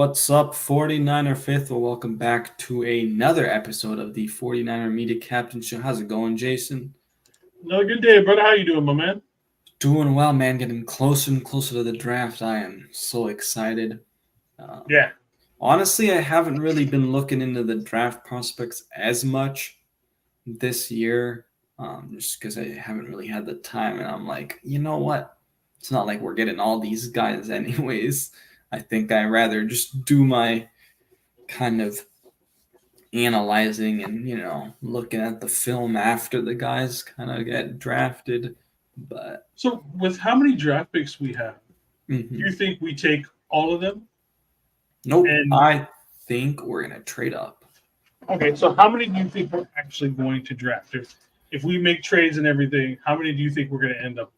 What's up, 49er Fifth? Well, welcome back to another episode of the 49er Media Captain Show. How's it going, Jason? Another good day, brother. How you doing, my man? Doing well, man. Getting closer and closer to the draft. I am so excited. Um, Yeah. Honestly, I haven't really been looking into the draft prospects as much this year, just because I haven't really had the time. And I'm like, you know what? It's not like we're getting all these guys anyways. I think I'd rather just do my kind of analyzing and looking at the film after the guys kind of get drafted. But So, with how many draft picks we have, do mhm. you think we take all of them? Nope, And I think we're gonna trade up okay, so how many do you think we're actually going to draft? If we make trades and everything, how many do you think we're going to end up?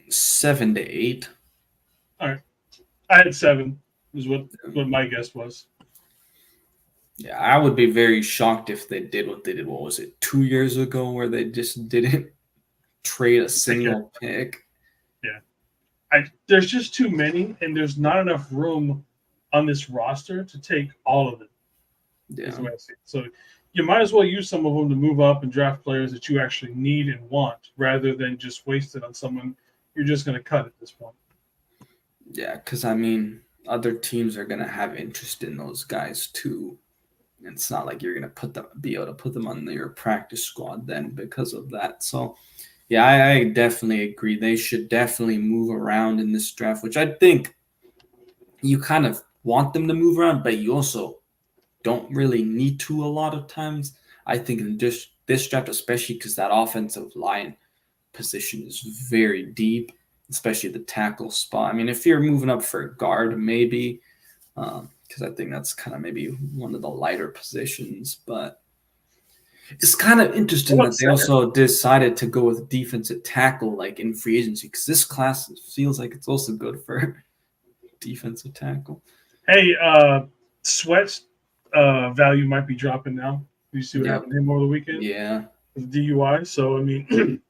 7 to 8. All right, I had seven. Is what my guess was. Yeah, I would be very shocked if they did what they did. What was it, 2 years ago, where they just didn't trade a Okay, single pick? yeah. There's just too many, and there's not enough room on this roster to take all of them. Is Yeah, the way I see it. So you might as well use some of them to move up and draft players that you actually need and want, rather than just waste it on someone you're just going to cut at this point. yeah, because I mean, other teams are gonna have interest in those guys too. It's not like you're gonna be able to put them on your practice squad then because of that. So yeah, I definitely agree. They should definitely move around in this draft, which I think you kind of want them to move around, but you also don't really need to a lot of times. I think in this draft, especially because that offensive line position is very deep, especially the tackle spot. I mean, if you're moving up for a guard, maybe, because I think that's kind of maybe one of the lighter positions, but it's kind of What interesting about that they center? also decided to go with defensive tackle like in free agency because this class feels like it's also good for defensive tackle. Hey, Sweat's value might be dropping now. You see what Yep. happened to him over the weekend Yeah. with DUI. So I mean,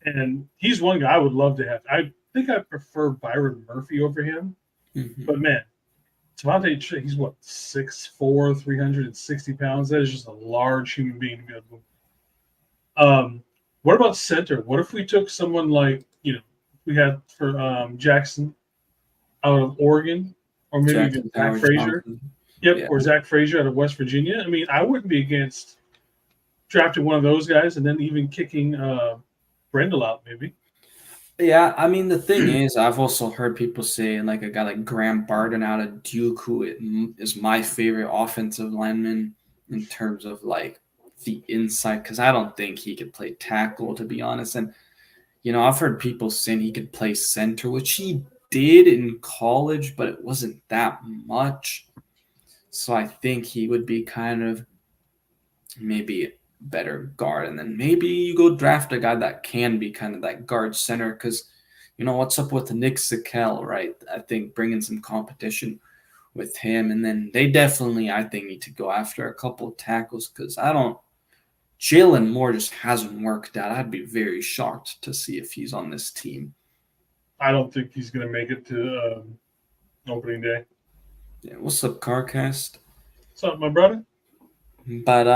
and he's one guy I would love to have. I think I prefer Byron Murphy over him, Hmm. but man, he's what 6'4", 360 pounds. That is just a large human being to be able to move. What about center? What if we took someone like we had for Jackson out of Oregon, or maybe even Jackson Zach Howard Frazier? Johnson. Yep, Yeah. or Zach Frazier out of West Virginia. I mean, I wouldn't be against drafting one of those guys and then even kicking Brendel out, maybe. Yeah, I mean the thing is, I've also heard people say like a guy like Graham Barden out of Duke, who is my favorite offensive lineman in terms of like the insight, because I don't think he could play tackle to be honest. And I've heard people saying he could play center, which he did in college, but it wasn't that much. So I think he would be kind of maybe better guard. And then maybe you go draft a guy that can be kind of that guard center because, what's up with Nick Sikel, right? I think bringing some competition with him. And then they definitely, I think, need to go after a couple of tackles because Jalen Moore just hasn't worked out. I'd be very shocked to see if he's on this team. I don't think he's going to make it to opening day. Yeah, what's up, CarCast? What's up, my brother? But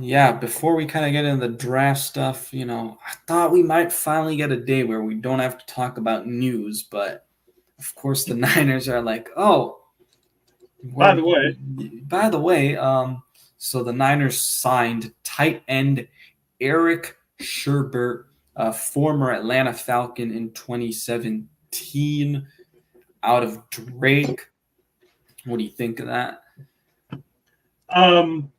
yeah, before we kind of get into the draft stuff, I thought we might finally get a day where we don't have to talk about news, but of course the Niners are like, "Oh, By we're the way, by the way, so the Niners signed tight end Eric Sherbert, a former Atlanta Falcon in 2017 out of Drake. What do you think of that? um,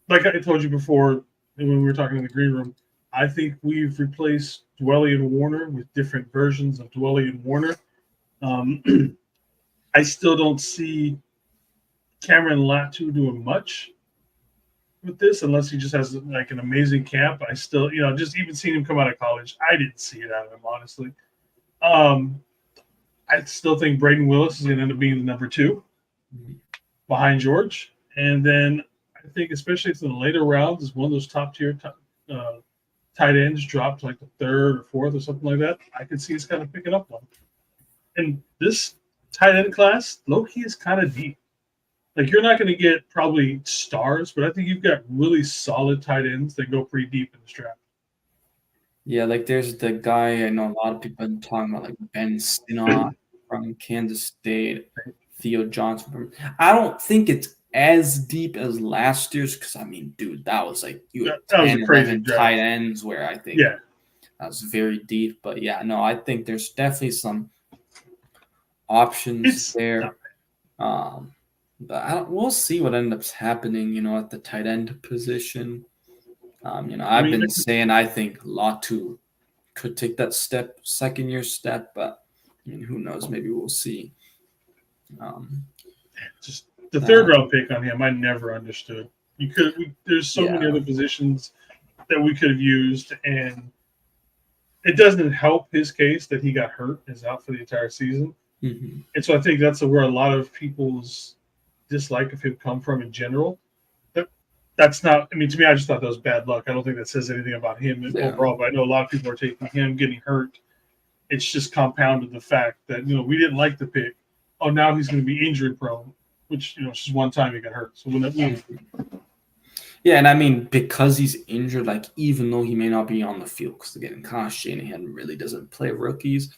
like I told you before when we were talking in the green room, I think we've replaced Dwelly and Warner with different versions of Dwelly and Warner. Um, I still don't see Cameron Latu doing much with this unless he just has like an amazing camp. I still, just even seeing him come out of college, I didn't see it out of him, honestly. Um, I still think Braden Willis is going to end up being the number two behind George. And then I think, especially if in the later rounds, is one of those top tier uh, tight ends dropped like the third or fourth or something like that. I could see us kind of picking up one. And this tight end class, low key, is kind of deep. Like you're not going to get probably stars, but I think you've got really solid tight ends that go pretty deep in this draft. Yeah, like there's the guy I know a lot of people have been talking about, like Ben Sinnott from Kansas State, Theo Johnson from. I don't think it's as deep as last year's because I mean, dude, that was like you had That was 10, a crazy 11 tight draft. ends where I think Yeah, that was very deep. But yeah, no, I think there's definitely some options it's not there. But we'll see what ends up happening, at the tight end position. I I've mean, been saying I think Latu could take that second year step, but I mean, who knows? Maybe we'll see. Um, just the third uh, round pick on him, I never understood. There's so many yeah. other positions that we could have used, and it doesn't help his case that he got hurt, is out for the entire season. Mm-hmm. And so I think that's where a lot of people's dislike of him come from in general. That's not. I mean, to me, I just thought that was bad luck. I don't think that says anything about him Yeah. overall. But I know a lot of people are taking him getting hurt. It's just compounded the fact that we didn't like the pick. Oh, now he's going to be injury prone, which it's just one time he got hurt. So when that Yeah, and I mean, because he's injured, like, even though he may not be on the field, because again, Kyle Shanahan really doesn't play rookies,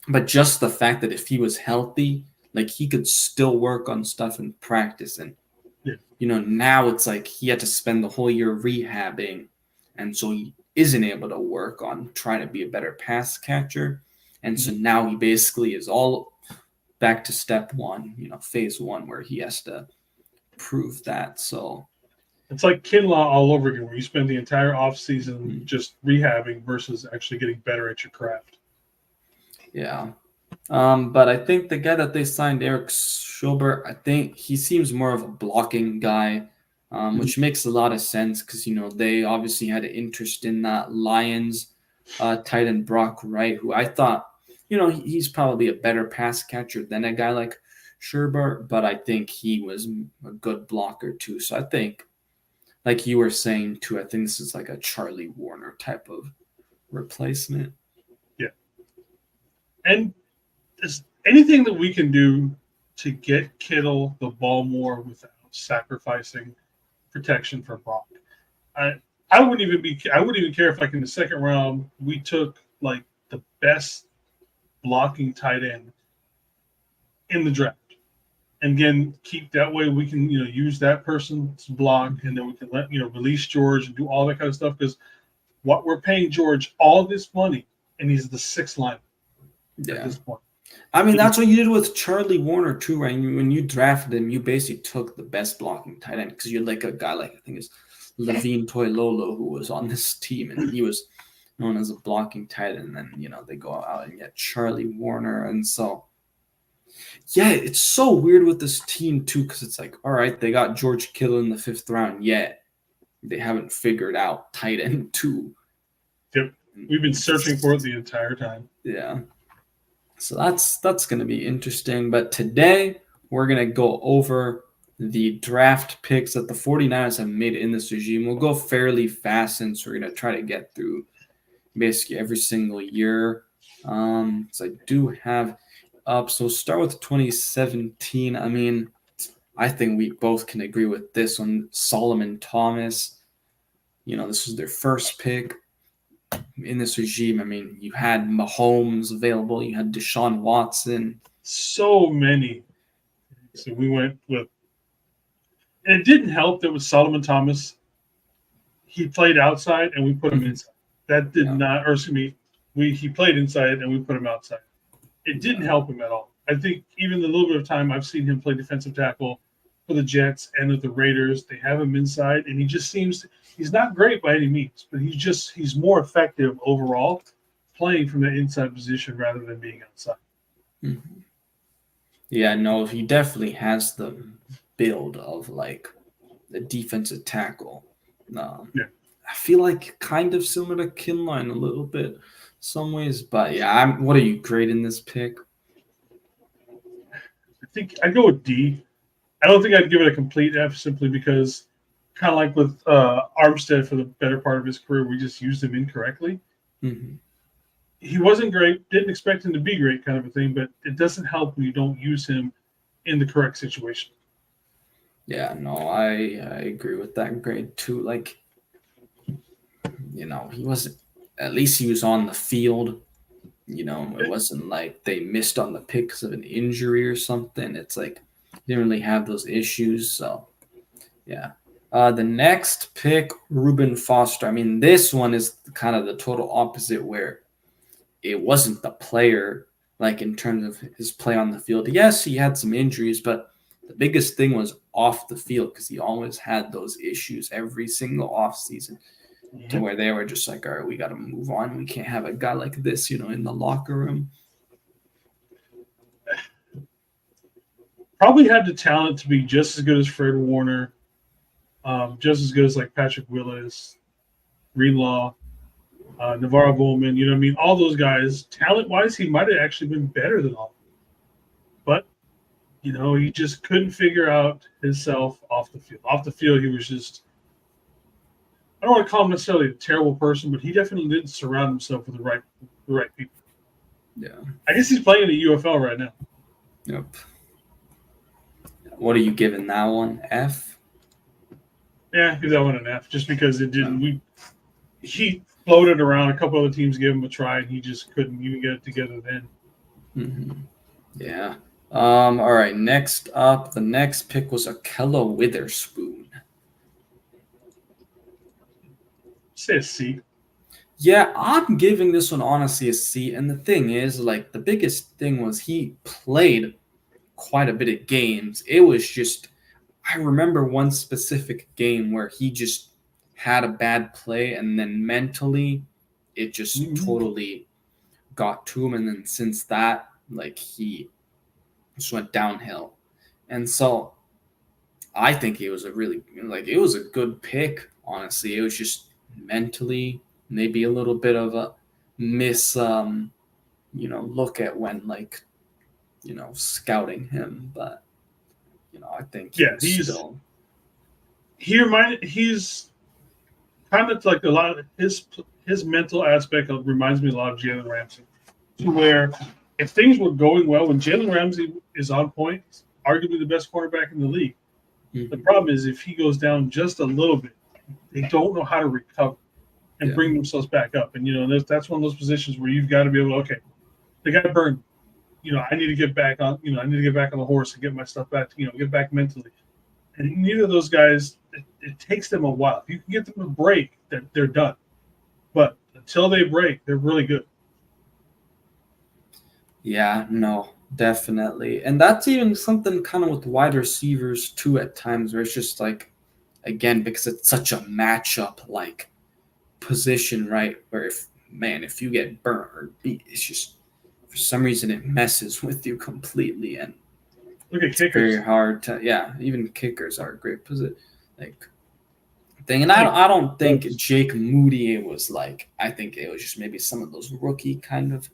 but just the fact that if he was healthy, like, he could still work on stuff in practice. And, yeah. Now it's like he had to spend the whole year rehabbing, and so he isn't able to work on trying to be a better pass catcher. And so now he basically is all back to step one, phase one, where he has to prove that. So It's like Kinlaw all over again, where you spend the entire offseason just rehabbing versus actually getting better at your craft. yeah. But I think the guy that they signed, Eric Schobert, I think he seems more of a blocking guy, which makes a lot of sense because, they obviously had an interest in that Lions tight end Brock Wright, who I thought, he's probably a better pass catcher than a guy like Schobert, but I think he was a good blocker too. So I think, like you were saying too, I think this is like a Charlie Warner type of replacement. Yeah. And is anything that we can do to get Kittle the ball more without sacrificing protection for Brock. I wouldn't even care if like in the second round we took like the best blocking tight end in the draft. And again, keep that way we can use that person to block, and then we can let release George and do all that kind of stuff because what we're paying George all this money, and he's the sixth line at this point. I mean, that's what you did with Charlie Warner too, right? When you drafted him, you basically took the best blocking tight end because you're like a guy like I think it's Levine Toilolo who was on this team, and he was known as a blocking tight end. And then they go out and get Charlie Warner, and so yeah, it's so weird with this team too because it's like, all right, they got George Kittle in the 5th round, yet they haven't figured out tight end 2. Yep, we've been searching for it the entire time. Yeah. So that's going to be interesting. But today, we're going to go over the draft picks that the 49ers have made in this regime. We'll go fairly fast since we're going to try to get through basically every single year. So I do have up. So we'll start with 2017. I mean, I think we both can agree with this one. Solomon Thomas. This was their first pick. In this regime, I mean, you had Mahomes available, you had Deshaun Watson. So many. So we went with, and it didn't help that with Solomon Thomas, he played outside and we put him inside. That did not, or excuse me, he played inside and we put him outside. It didn't help him at all. I think even the little bit of time I've seen him play defensive tackle for the Jets and with the Raiders, they have him inside, and he just seems he's not great by any means, but he's more effective overall playing from that inside position rather than being outside. Mm-hmm. Yeah, no, he definitely has the build of like the defensive tackle. Yeah. I feel like kind of similar to Kinlaw in a little bit, some ways, but yeah, what are you grading this pick? I think I'd go with D. I don't think I'd give it a complete F simply because, kind of like with Armstead for the better part of his career, we just used him incorrectly. Mm-hmm. He wasn't great, didn't expect him to be great kind of a thing, but it doesn't help when you don't use him in the correct situation. Yeah, no, I agree with that grade too. Like, he was at least he was on the field. It wasn't like they missed on the pick because of an injury or something. It's like he didn't really have those issues. So yeah. The next pick, Reuben Foster. I mean, this one is kind of the total opposite, where it wasn't the player, like in terms of his play on the field. Yes, he had some injuries, but the biggest thing was off the field because he always had those issues every single offseason to where they were just like, all right, we got to move on. We can't have a guy like this, in the locker room. Probably had the talent to be just as good as Fred Warner, just as good as like Patrick Willis, Greenlaw, Navarro Bowman. You know what I mean? All those guys, talent-wise, he might have actually been better than all of them. But, he just couldn't figure out himself off the field. Off the field, he was just, I don't want to call him necessarily a terrible person, but he definitely didn't surround himself with the right people. Yeah. I guess he's playing in the UFL right now. Yep. What are you giving that one? F? Yeah, give that one an F, just because it didn't. He floated around. A couple other teams gave him a try, and he just couldn't even get it together then. Mm-hmm. Yeah. All right. Next up, the next pick was Akella Witherspoon. Say a C. Yeah, I'm giving this one honestly a C. And the thing is, like, the biggest thing was he played quite a bit of games. It was just, I remember one specific game where he just had a bad play, and then mentally, it just totally got to him. And then since that, like, he just went downhill. And so I think it was it was a good pick, honestly. It was just mentally maybe a little bit of a look at when scouting him, but I think he's kind of like a lot of his mental aspect reminds me a lot of Jalen Ramsey, to where if things were going well when Jalen Ramsey is on point, he's arguably the best quarterback in the league. The problem is if he goes down just a little bit, they don't know how to recover and bring themselves back up. And that's one of those positions where you've got to be able to, okay, they got burned. I need to get back on. I need to get back on the horse and get my stuff back. Get back mentally. And neither of those guys, it takes them a while. If you can get them a break, they're done. But until they break, they're really good. Yeah, no, definitely. And that's even something kind of with wide receivers too at times, where it's just like, again, because it's such a matchup like position, right? Where if you get burnt or beat, it's just for some reason it messes with you completely, and look at kickers. Very hard to even kickers are a great position thing. And I don't think Jake Moody was like, I think it was just maybe some of those rookie kind of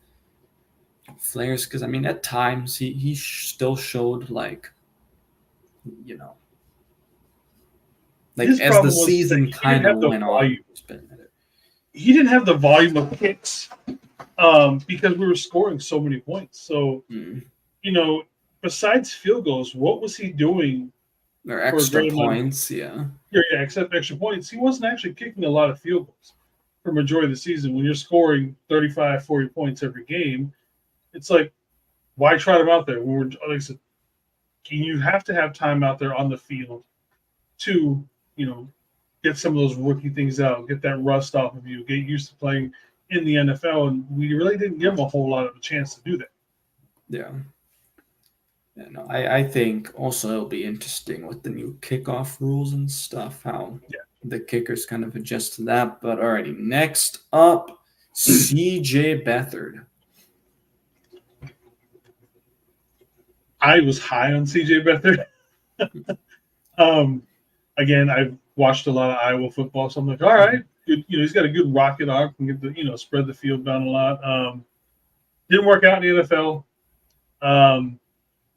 flares, because I mean at times he still showed like as the season kind of went on. He didn't have the volume of kicks because we were scoring so many points. So besides field goals, what was he doing? Or extra points, yeah, except extra points. He wasn't actually kicking a lot of field goals for majority of the season. When you're scoring 35, 40 points every game, it's like, why try them out there? Like I said, you have to have time out there on the field to, get some of those rookie things out, get that rust off of you, get used to playing in the NFL. And we really didn't give him a whole lot of a chance to do that. Yeah. Yeah, no, I think also it'll be interesting with the new kickoff rules and stuff, how the kickers kind of adjust to that. But alrighty, next up, CJ Beathard. I was high on CJ Beathard. Again, I've watched a lot of Iowa football, so I'm like, all right, good. He's got a good rocket arm, can get the spread the field down a lot. Didn't work out in the NFL.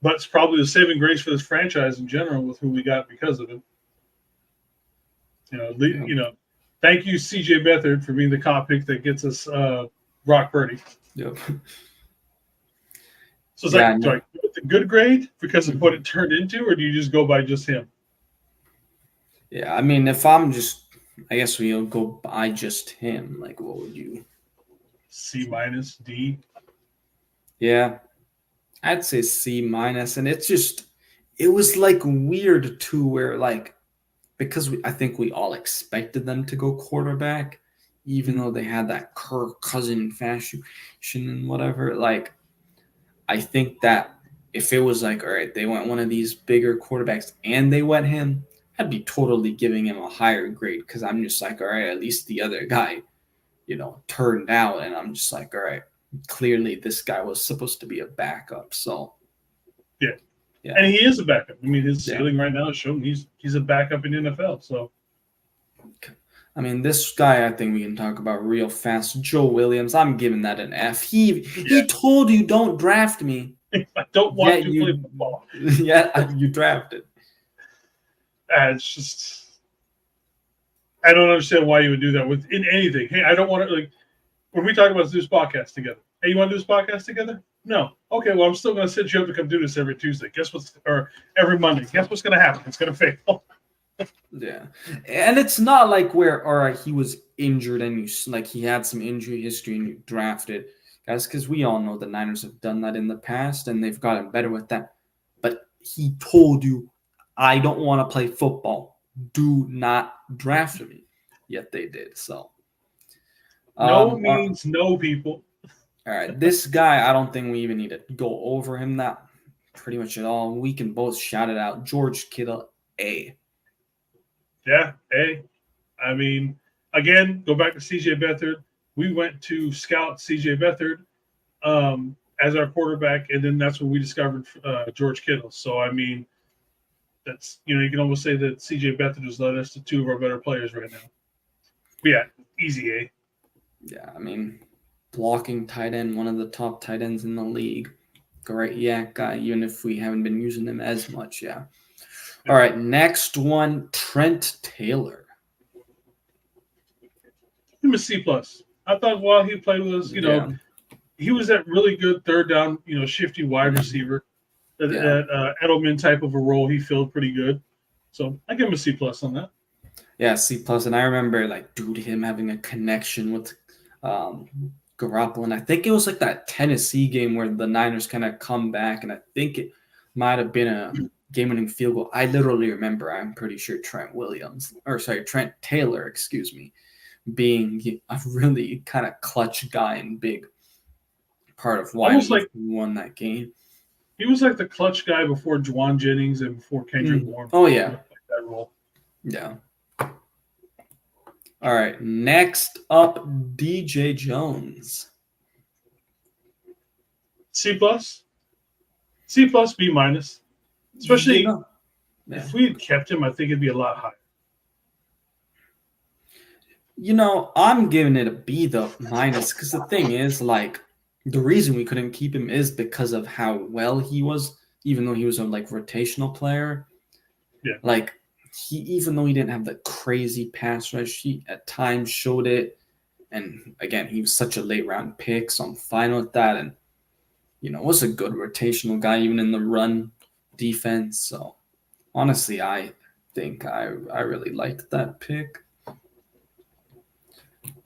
But it's probably the saving grace for this franchise in general with who we got because of it. Thank you, CJ Beathard, for being the comp pick that gets us Brock Purdy. Yep. So it's do I give it the good grade because of what it turned into, or do you just go by just him? Yeah, I mean, if I'm just, I guess we'll go by just him. Like, what would you? C minus D. Yeah, I'd say C minus, and it's just, it was like weird too, where like because I think we all expected them to go quarterback, even though they had that Kirk Cousin fashion and whatever. Like, I think that if it was like, all right, they went one of these bigger quarterbacks and they went him, I'd be totally giving him a higher grade because I'm just like, all right, at least the other guy, turned out, and I'm just like, all right, clearly this guy was supposed to be a backup. So, Yeah. yeah, And he is a backup. I mean, his yeah. ceiling right now is showing he's a backup in the NFL. So I mean, this guy, I think we can talk about real fast. Joe Williams, I'm giving that an F. He yeah, told you don't draft me, I don't want yet to play football. you drafted. It's just I don't understand why you would do that with in anything. Hey, I don't want to like when we talk about this podcast together. Hey, you want to do this podcast together? No. Okay, well, I'm still going to set you up to come do this every Tuesday. Guess what's or every Monday? Guess what's going to happen? It's going to fail. Yeah, and it's not like where all right he was injured and you like he had some injury history and you drafted guys because we all know the Niners have done that in the past and they've gotten better with that. But he told you, I don't want to play football. Do not draft me. Yet they did. So, No all means no, people. right, this guy I don't think we even need to go over him that pretty much at all. We can both shout it out. George Kittle, A. Yeah. Hey, I mean, again, go back to CJ Beathard. We went to scout CJ Beathard as our quarterback, and then that's when we discovered George Kittle. So I mean, that's you can almost say that CJ Beathard has led us to two of our better players right now. But yeah, easy A. Yeah, I mean, blocking tight end, one of the top tight ends in the league. Great yak guy, even if we haven't been using him as much. Yeah. All right, next one, Trent Taylor. Him a C plus. I thought while he played with us, Yeah. he was that really good third down, shifty wide receiver. Yeah. That Edelman type of a role he filled pretty good. So I give him a C plus on that. Yeah, C plus. And I remember him having a connection with Garoppolo. And I think it was like that Tennessee game where the Niners kind of come back, and I think it might have been a game-winning field goal. I literally remember. I'm pretty sure Trent Taylor, excuse me, being a really kind of clutch guy and big part of why Almost we like won that game. he was like the clutch guy before Juwan Jennings and before Kendrick Bourne. Oh yeah, like that role. yeah. All right, next up, DJ Jones. C plus, C plus, B minus. Especially if we had kept him, I think it'd be a lot higher. I'm giving it a B though minus because the thing is the reason we couldn't keep him is because of how well he was, even though he was a rotational player. Yeah. Even though he didn't have the crazy pass rush, he at times showed it. And again, he was such a late round pick, so I'm fine with that. And was a good rotational guy even in the run defense. So honestly, I think I really liked that pick.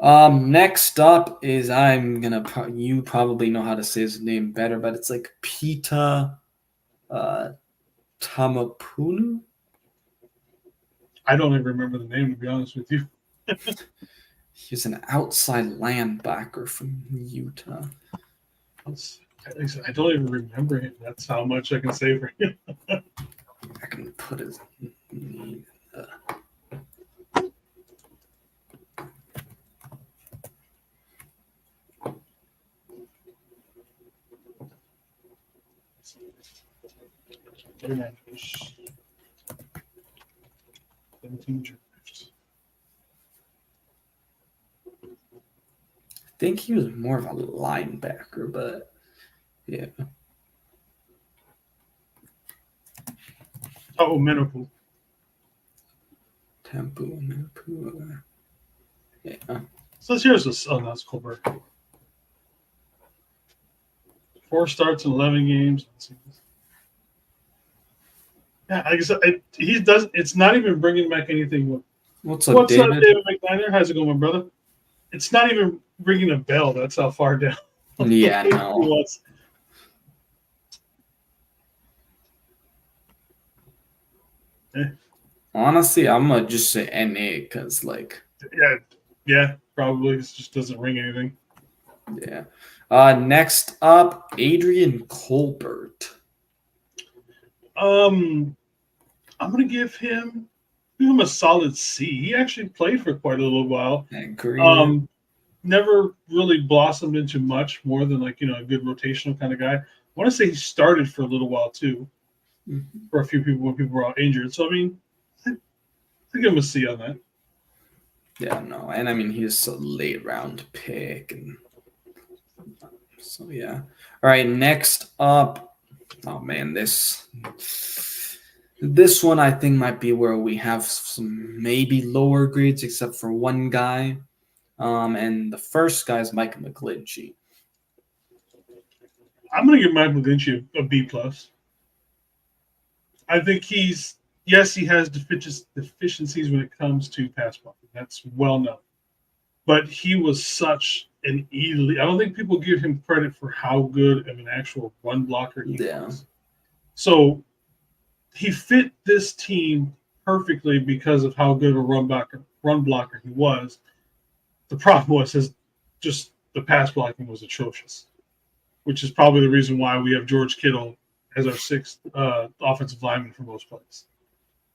Next up is you probably know how to say his name better, but it's like Pita Tamapunu. I don't even remember the name, to be honest with you. He's an outside linebacker from Utah. I don't even remember him. That's how much I can say for him. I can put his name. I think he was more of a linebacker, but yeah. Oh, Menapu. Menapu. Yeah. So here's this. Oh, that's Colbert. 4 starts in 11 games. Yeah, like I said, he does. It's not even bringing back anything. What's up, What's up, David? David McNiner? How's it going, my brother? It's not even ringing a bell. That's how far down Yeah, he no. was. Eh, Honestly, I'm gonna just say NA because, like, Yeah, yeah, probably. It just doesn't ring anything. yeah. Next up, Adrian Colbert. Um, I'm gonna give him a solid C. He actually played for quite a little while. I agree. Um, Never really blossomed into much more than like a good rotational kind of guy. I want to say he started for a little while too, Mhm. for a few people when people were all injured. So I mean, I give him a C on that. Yeah, no, and I mean he's a late round pick, and so yeah. All right, next up. Oh man, this one I think might be where we have some maybe lower grades, except for one guy. And the first guy is Mike McGlinchey. I'm gonna give Michael Lynch a B plus. I think yes, he has deficiencies when it comes to pass blocking. That's well known. But he was such an elite. I don't think people give him credit for how good of an actual run blocker he Yeah, was. So he fit this team perfectly because of how good of a run blocker he was. The problem was his just the pass blocking was atrocious, which is probably the reason why we have George Kittle as our sixth offensive lineman for most plays.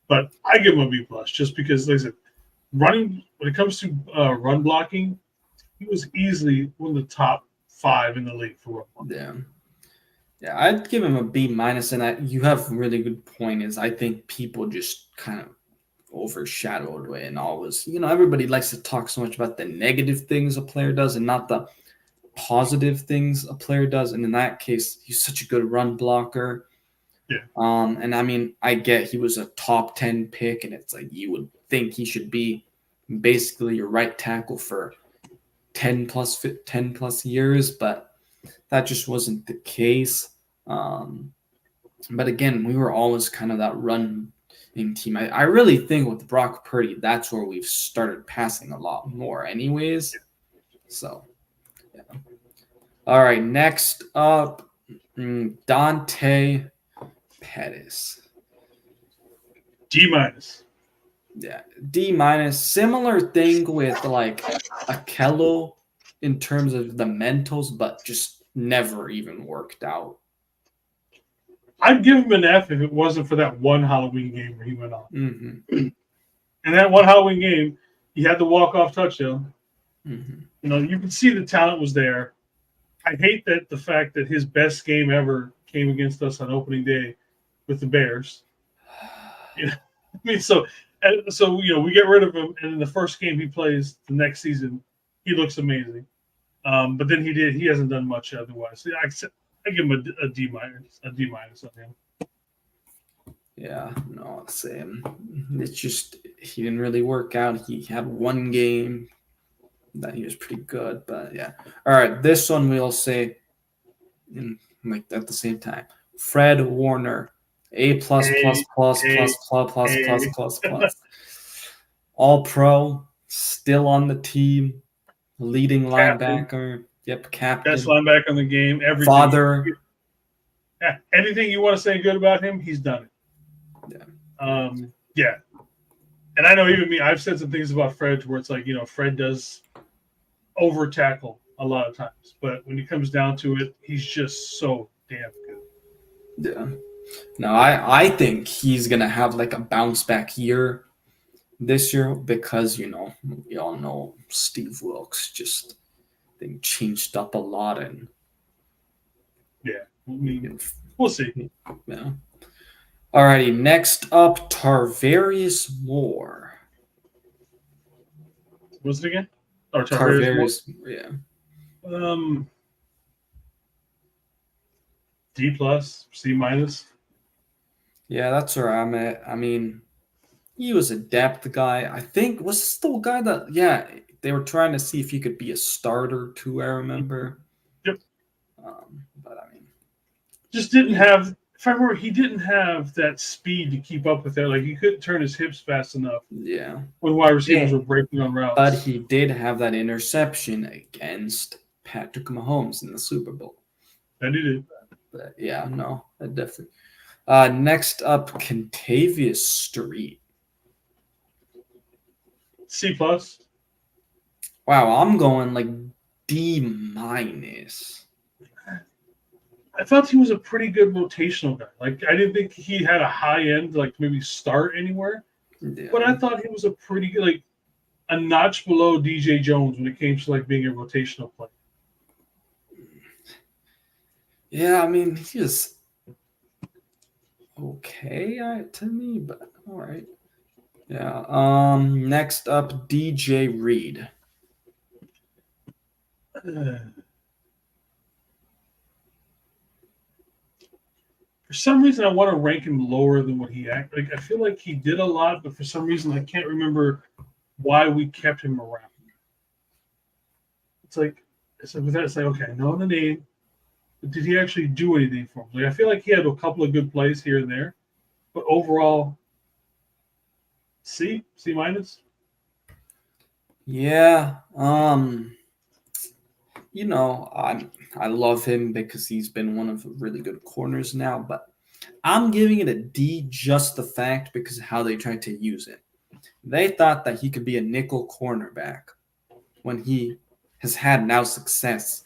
But I give him a B plus just because, like I said, running when it comes to run blocking, he was easily one of the top 5 in the league for run blocking. yeah, yeah. I'd give him a B minus, and you have a really good point. Is I think people just kind of overshadowed it and always, everybody likes to talk so much about the negative things a player does and not the positive things a player does. And in that case, he's such a good run blocker. Yeah, And I mean, I get he was a top 10 pick, and it's like you would think he should be basically your right tackle for 10 plus years, but that just wasn't the case. Um, but again, we were always kind of that run team. I really think with Brock Purdy, that's where we've started passing a lot more, anyways. So, yeah. All right, next up, Dante Pettis. D minus. Yeah, D minus. Similar thing with like Akello in terms of the mentals, but just never even worked out. I'd give him an F if it wasn't for that one Halloween game where he went off. Mm-hmm. And that one Halloween game, he had the walk off touchdown. Mm-hmm. You could see the talent was there. I hate that the fact that his best game ever came against us on opening day with the Bears. I mean, so we get rid of him, and in the first game he plays the next season, he looks amazing. But then he hasn't done much otherwise. So I give him a D minus on him. Yeah, no, same. It's just he didn't really work out. He had one game that he was pretty good, but yeah. All right, this one we'll say in like at the same time. Fred Warner, A plus plus A plus A plus plus plus plus A. plus plus. All pro, still on the team, leading Captain, linebacker. Yep, best captain, linebacker in the game. Everything. father. Anything you want to say good about him, he's done it. Yeah, Yeah, and I know even me, I've said some things about Fred where it's like Fred does over tackle a lot of times, but when it comes down to it, he's just so damn good. yeah. No, I think he's gonna have like a bounce back year this year because we all know Steve Wilkes just thing changed up a lot and Yeah, I mean, we'll see. yeah. Alrighty, next up, Tarvarius Moore. What's it again? Or Tavares Moore? Tarvarius, yeah. Um, D plus, C minus. Yeah, that's where I'm at. I mean, he was a depth guy. I think was this the guy that they were trying to see if he could be a starter too, I remember. Yep. But I mean Just didn't have if I remember, he didn't have that speed to keep up with that. Like he couldn't turn his hips fast enough Yeah. when wide receivers Yeah. were breaking on But routes. he did have that interception against Patrick Mahomes in the Super Bowl. That he did. But yeah, no, that definitely. Next up, Contavious Street. C plus. Wow, I'm going like D minus. I thought he was a pretty good rotational guy. Like I didn't think he had a high end, like maybe start anywhere. Yeah. But I thought he was a pretty good, like a notch below DJ Jones when it came to like being a rotational player. Yeah, I mean he's okay to me, but all right. Yeah. Next up, DJ Reed. For some reason, I want to rank him lower than what he acted. Like I feel like he did a lot, but for some reason, I can't remember why we kept him around. It's like with that, it's like okay, I know the name, but did he actually do anything for him? Like I feel like he had a couple of good plays here and there, but overall, C minus. Yeah. I love him because he's been one of the really good corners now, but I'm giving it a D just the fact because of how they tried to use it. They thought that he could be a nickel cornerback when he has had now success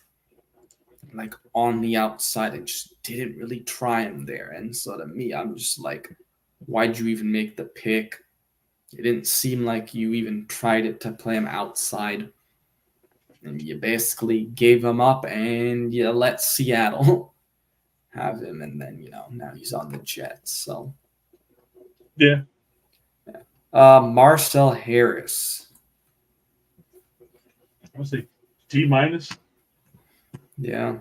like on the outside and just didn't really try him there. And so to me, I'm just like, why'd you even make the pick? It didn't seem like you even tried it to play him outside. And you basically gave him up and you let Seattle have him. And then, now he's on the Jets. So, Yeah. Marcel Harris. I would say D minus. Yeah.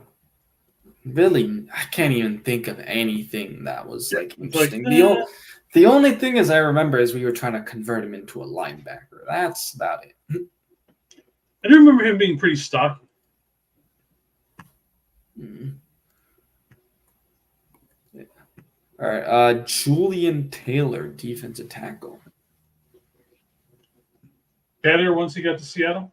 Really, I can't even think of anything that was like interesting. The only thing is I remember is we were trying to convert him into a linebacker. That's about it. I do remember him being pretty stocky. Mm. Yeah. All right. Julian Taylor, defensive tackle. Better once he got to Seattle.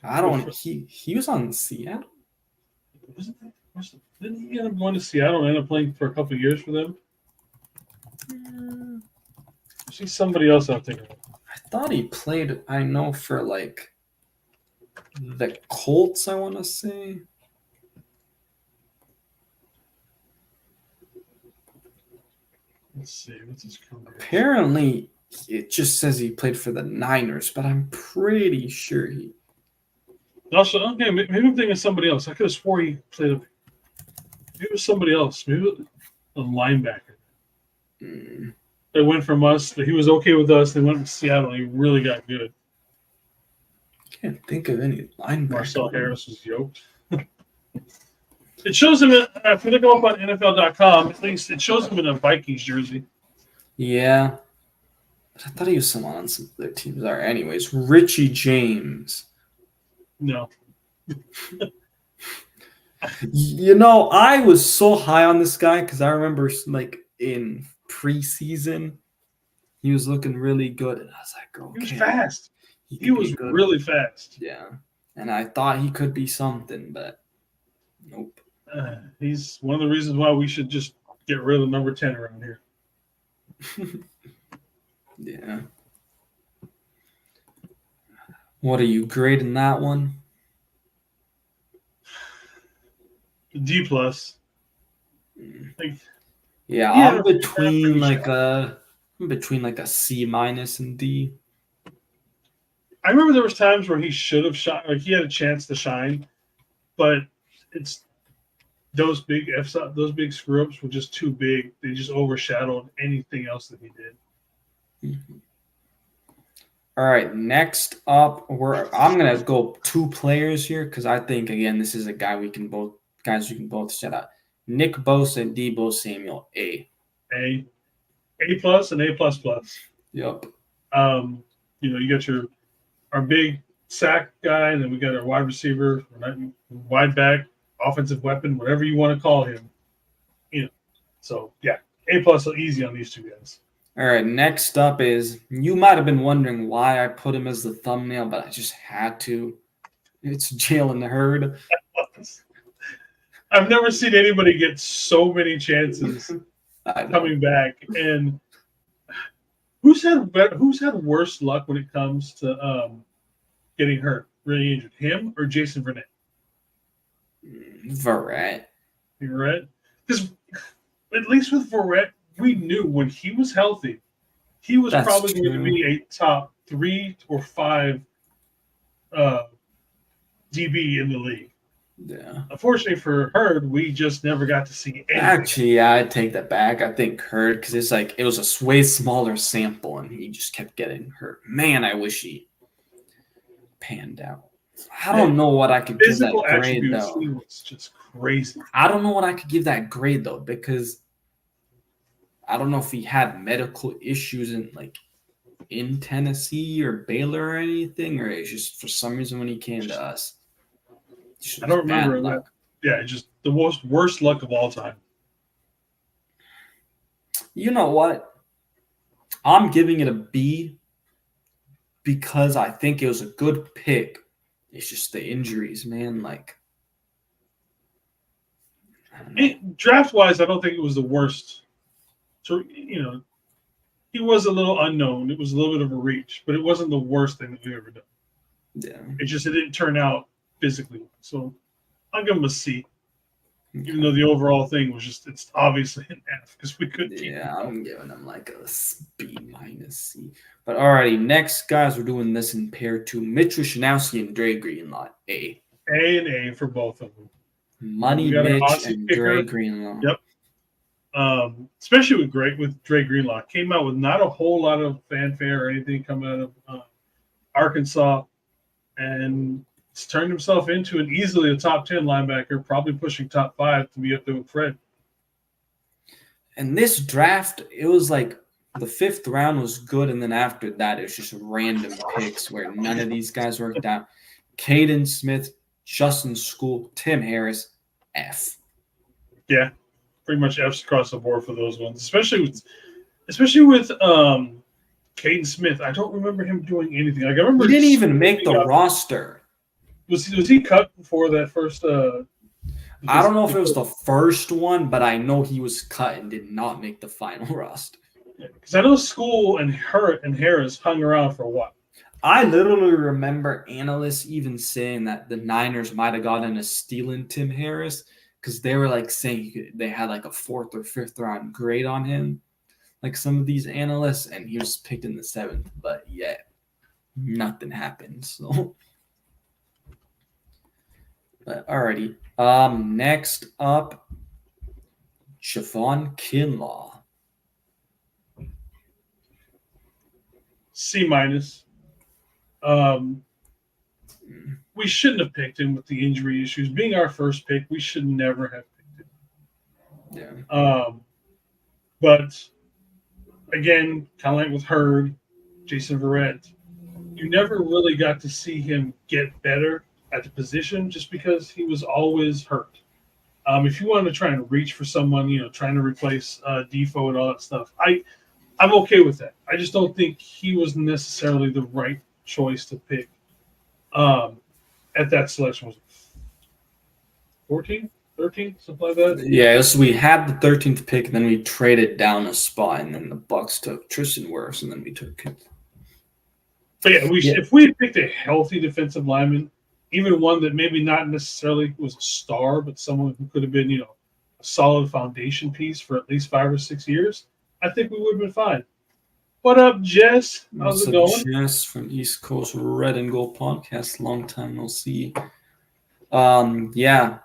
I don't. He was on Seattle. Didn't he end up going to Seattle and end up playing for a couple of years for them? I see somebody else out there. I thought he played. I know for like the Colts. I want to say. Let's see. What's his career? Apparently, it just says he played for the Niners, but I'm pretty sure he. Also, okay, maybe I'm thinking of somebody else. I could have swore he played. Maybe it was somebody else. Maybe it was a linebacker. They went from us. He was okay with us. They went to Seattle. He really got good. Can't think of any linebacker. Marcel Harris was yoked. It shows him. If you look him up on NFL.com, at least it shows him in a Vikings jersey. Yeah. But I thought he was someone on some other teams. All right, anyways, Richie James. No. I was so high on this guy because I remember like in preseason, he was looking really good. And I was like, okay. He was fast. He was really fast. Yeah. And I thought he could be something, but nope. He's one of the reasons why we should just get rid of number 10 around here. Yeah. What are you grading that one? D plus. I'm between like a C minus and D. I remember there was times where he should have shot, like he had a chance to shine, but it's those big screw ups were just too big. They just overshadowed anything else that he did. Mm-hmm. All right, next up, I'm gonna go 2 players here because I think again this is a guy we can both shout out. Nick Bosa and Deebo Samuel. A plus and A plus plus. Yep. You got our big sack guy, and then we got our wide receiver, wide back, offensive weapon, whatever you want to call him. You know, so yeah, A+ easy on these two guys. All right, next up is, you might have been wondering why I put him as the thumbnail, but I just had to. It's Jalen Hurd. I've never seen anybody get so many chances coming back. And who's had worse luck when it comes to getting hurt, really injured? Him or Jason Verrett? Verrett. Verrett? Because at least with Verrett, we knew when he was healthy, he was probably going to be a top 3 or 5 DB in the league. Yeah. Unfortunately for Hurd, we just never got to see anything. Actually, yeah, I take that back. I think Hurd, because it's like it was a way smaller sample, and he just kept getting hurt. Man, I wish he panned out. I don't know what I could give that grade though. He was just crazy. I don't know what I could give that grade though, because I don't know if he had medical issues in Tennessee or Baylor or anything, or it's just for some reason when he came to us. I don't remember that. Yeah, just the worst luck of all time. You know what? I'm giving it a B because I think it was a good pick. It's just the injuries, man. Draft-wise, I don't think it was the worst. So, he was a little unknown. It was a little bit of a reach, but it wasn't the worst thing that we've ever done. Yeah. It didn't turn out physically. So I'll give him a C. Okay. Even though the overall thing was it's obviously an F because we couldn't keep him. I'm giving him a B minus C. But alrighty, next guys, we're doing this in pair 2. Mitchell Shanowski and Dre Greenlaw. A and A for both of them. Money Mitch and Dre Greenlaw. Yep. Especially with Dre Greenlaw. Came out with not a whole lot of fanfare or anything coming out of Arkansas, and it's turned himself into easily a top 10 linebacker, probably pushing top 5 to be up there with Fred. And this draft, it was like the 5th round was good, and then after that, it was just random picks where none of these guys worked out. Caden Smith, Justin School, Tim Harris, F. Yeah, pretty much F's across the board for those ones, especially with Caden Smith. I don't remember him doing anything. I remember he didn't even make the roster. Was he cut before that first? I don't know if it was the first one, but I know he was cut and did not make the final roster. Because I know School and Harris hung around for a while. I literally remember analysts even saying that the Niners might have gotten a stealing Tim Harris because they were saying they had a 4th or 5th round grade on him, like some of these analysts, and he was picked in the 7th. But yeah, nothing happened. So. But alrighty. Next up, Javon Kinlaw. C minus. We shouldn't have picked him with the injury issues. Being our first pick, we should never have picked him. Yeah. But again, kind of like with Hurd, Jason Verrett, you never really got to see him get better at the position just because he was always hurt. If you want to try and reach for someone, trying to replace Defoe and all that stuff, I'm okay with that. I just don't think he was necessarily the right choice to pick at that selection. Was it 14, 13, something like that? Yeah, so we had the 13th pick, and then we traded down a spot, and then the Bucs took Tristan Wirfs, and then we took him. But if we had picked a healthy defensive lineman, even one that maybe not necessarily was a star, but someone who could have been, a solid foundation piece for at least 5 or 6 years, I think we would have been fine. What up, Jess? How's it going? Jess from East Coast Red and Gold Podcast. Long time no see. I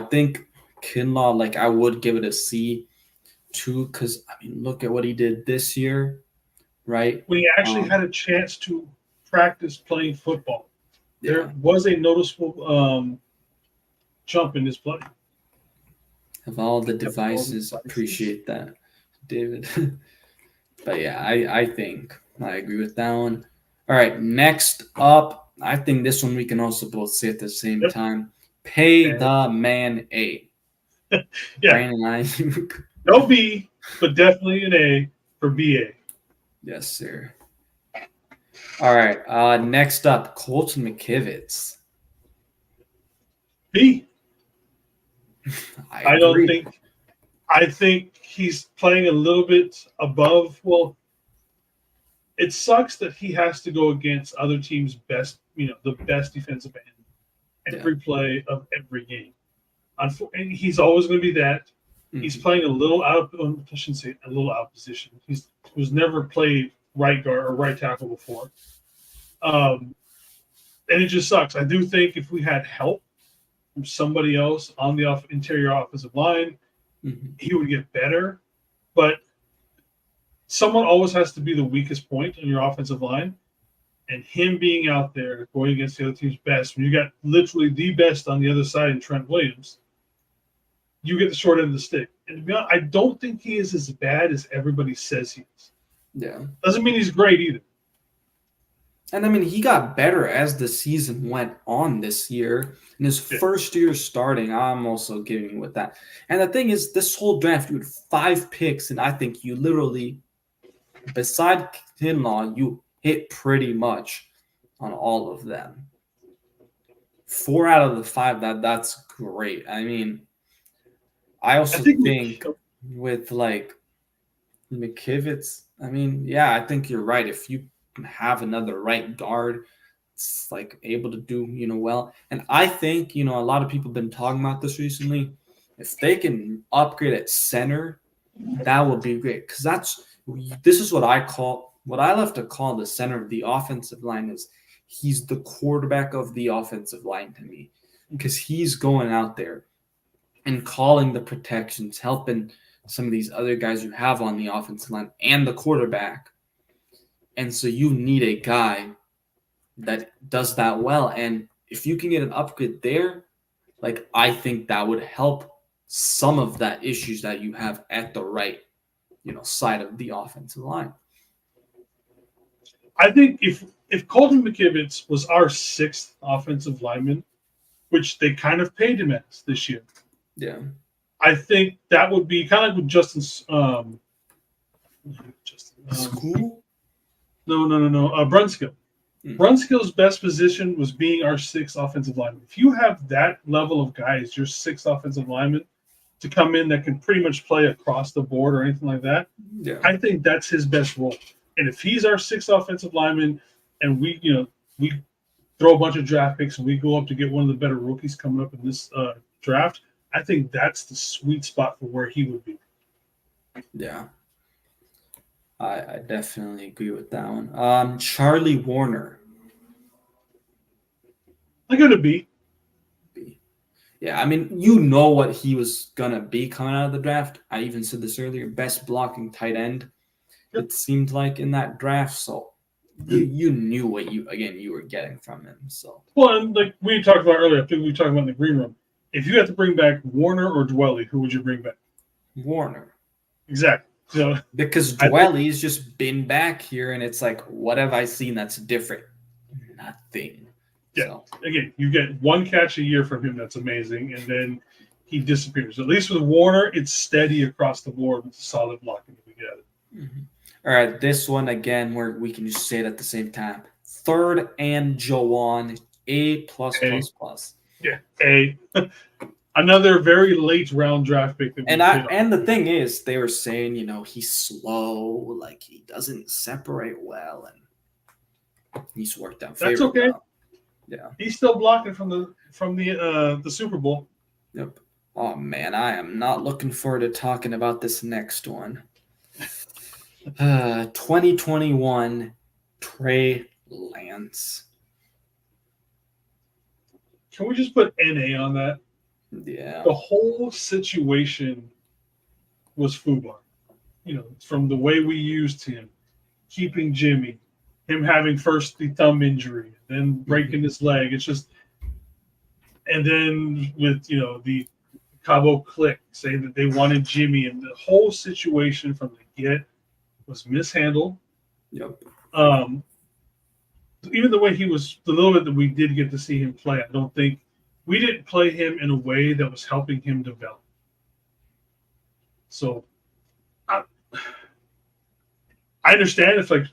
think Kinlaw, I would give it a C too, because look at what he did this year, right? We actually had a chance to practice playing football. There was a noticeable jump in his play. Of all the devices, appreciate that, David. But yeah, I think I agree with that one. All right, next up, I think this one we can also both say at the same time. Pay And the man A. yeah, Brandon Ayuk. no B, but definitely an A for BA. Yes, sir. All right. Next up, Colton McKivitz. B. I I don't agree. think. I think he's playing a little bit above. Well, it sucks that he has to go against other teams' best, the best defensive end Yeah. every play of every game. And he's always going to be that. He's Mhm. playing a little out. I shouldn't say a little out of position. He was never played right guard or right tackle before, and it just sucks. I do think if we had help from somebody else on the interior offensive line, Mhm. he would get better. But someone always has to be the weakest point on your offensive line. And him being out there going against the other team's best, when you got literally the best on the other side in Trent Williams, you get the short end of the stick. And to be honest, I don't think he is as bad as everybody says he is. Yeah. Doesn't mean he's great either. And I mean, he got better as the season went on this year. In his Yeah. first year starting, I'm also giving you with that. And the thing is, this whole draft, you had 5 picks, and I think you literally, beside Kinlaw, you hit pretty much on all of them. 4 out of the 5, that's great. I mean, I I also think think with like McKivitz, I mean, yeah, I think you're right. If you have another right guard, it's like able to do, well. And I think, a lot of people have been talking about this recently. If they can upgrade at center, that would be great. Because this is what I love to call the center of the offensive line is he's the quarterback of the offensive line to me. Because he's going out there and calling the protections, helping some of these other guys you have on the offensive line and the quarterback. And so you need a guy that does that well. And if you can get an upgrade there, like I think that would help some of that issues that you have at the right, side of the offensive line. I think if Colton McKivitz was our sixth offensive lineman, which they kind of paid him as this year, Yeah. I think that would be kind of like with Justin's. School? No. Brunskill. Mm. Brunskill's best position was being our sixth offensive lineman. If you have that level of guys, your sixth offensive lineman, to come in that can pretty much play across the board or anything like that, Yeah. I think that's his best role. And if he's our sixth offensive lineman, and we throw a bunch of draft picks and we go up to get one of the better rookies coming up in this draft, I think that's the sweet spot for where he would be. Yeah. I definitely agree with that one. Charlie Warner. I got to be. Yeah, I mean, you know what he was gonna be coming out of the draft. I even said this earlier: best blocking tight end. Yep. It seemed like in that draft, so you knew what you were getting from him. So Well, and like we talked about earlier, I think we talked about in the green room. If you had to bring back Warner or Dwelly, who would you bring back? Warner, Exactly. So because I think, Dwelly's just been back here, and it's like, what have I seen that's different? Nothing. yeah, So again, you get one catch a year from him that's amazing, and then he disappears. At least with Warner, it's steady across the board with solid blocking together. mhm. All right, this one again, where we can just say it at the same time. Third and Jawan, A plus A, plus plus. yeah, A. Another very late round draft pick that we hit on. And the thing is, they were saying, he's slow, like he doesn't separate well, and he's worked out That's favorably okay. well. Yeah. He's still blocking from the Super Bowl. Yep. Oh man, I am not looking forward to talking about this next one. 2021 Trey Lance. Can we just put NA on that? Yeah. The whole situation was FUBAR. From the way we used him, keeping Jimmy, him having first the thumb injury, then breaking his leg. It's just, and then with the Cabo clique saying that they wanted Jimmy, and the whole situation from the get was mishandled. Yep. Even the way he was, the little bit that we did get to see him play, I don't think we didn't play him in a way that was helping him develop. So I, I understand if like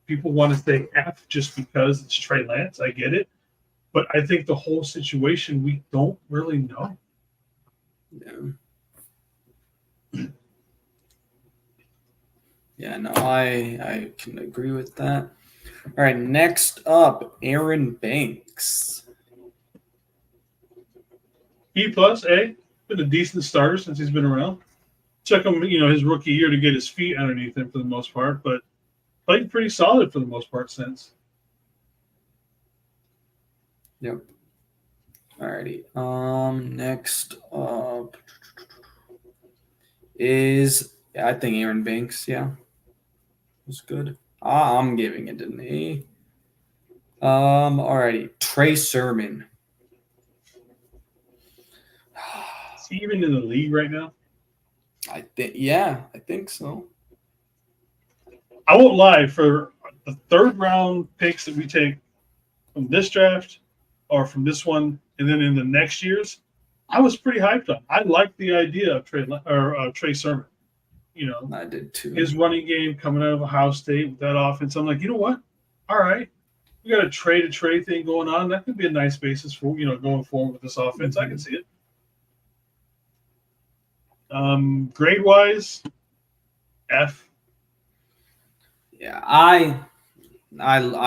people want to say F just because it's Trey Lance. I get it. But I think the whole situation, we don't really know. Yeah. Yeah, no, I can agree with that. All right, next up, Aaron Banks. B plus, A, been a decent starter since he's been around. Took him, his rookie year to get his feet underneath him for the most part, but played pretty solid for the most part since. Yep. Alrighty. Next up is I think Aaron Banks. Yeah, was good. I'm giving it an A. Alrighty. Trey Sermon. Is he even in the league right now? I think so. I won't lie, for the third round picks that we take from this draft or from this one, and then in the next years, I was pretty hyped on. I liked the idea of Trey Sermon. I did too. His running game coming out of Ohio State with that offense. I'm like, you know what? All right, we got a trade thing going on. That could be a nice basis for going forward with this offense. I can see it. Grade wise, F. Yeah, I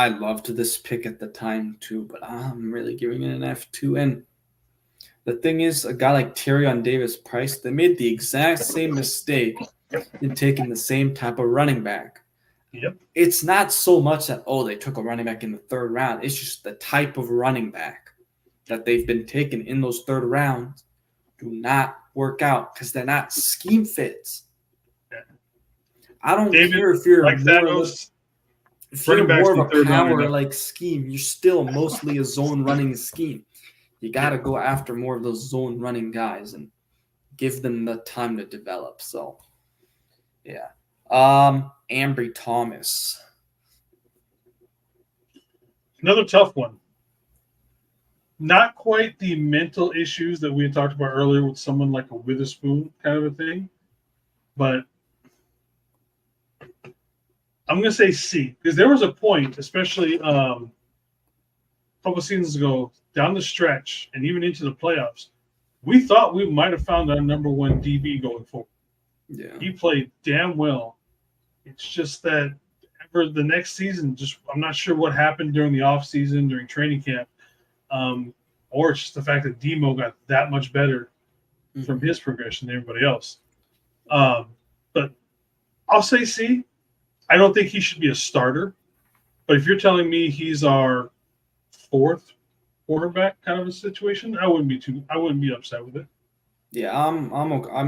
loved this pick at the time too, but I'm really giving it an F too. And the thing is, a guy like Tyrion Davis-Price, they made the exact same mistake in taking the same type of running back. Yep. It's not so much that they took a running back in the third round. It's just the type of running back that they've been taking in those third rounds do not work out because they're not scheme fits. I don't care if you're like more of a power like scheme. You're still mostly a zone running scheme. You got to go after more of those zone running guys and give them the time to develop. So, yeah. Ambry Thomas. Another tough one. Not quite the mental issues that we had talked about earlier with someone like a Witherspoon kind of a thing, but I'm going to say C because there was a point, especially a couple seasons ago, down the stretch and even into the playoffs, we thought we might have found our number one DB going forward. Yeah, he played damn well. It's just that for the next season, I'm not sure what happened during the off season, during training camp, or it's just the fact that Demo got that much better from his progression than everybody else. But I'll say C. I don't think he should be a starter. But if you're telling me he's our fourth quarterback kind of a situation, I wouldn't be upset with it. Yeah, I'm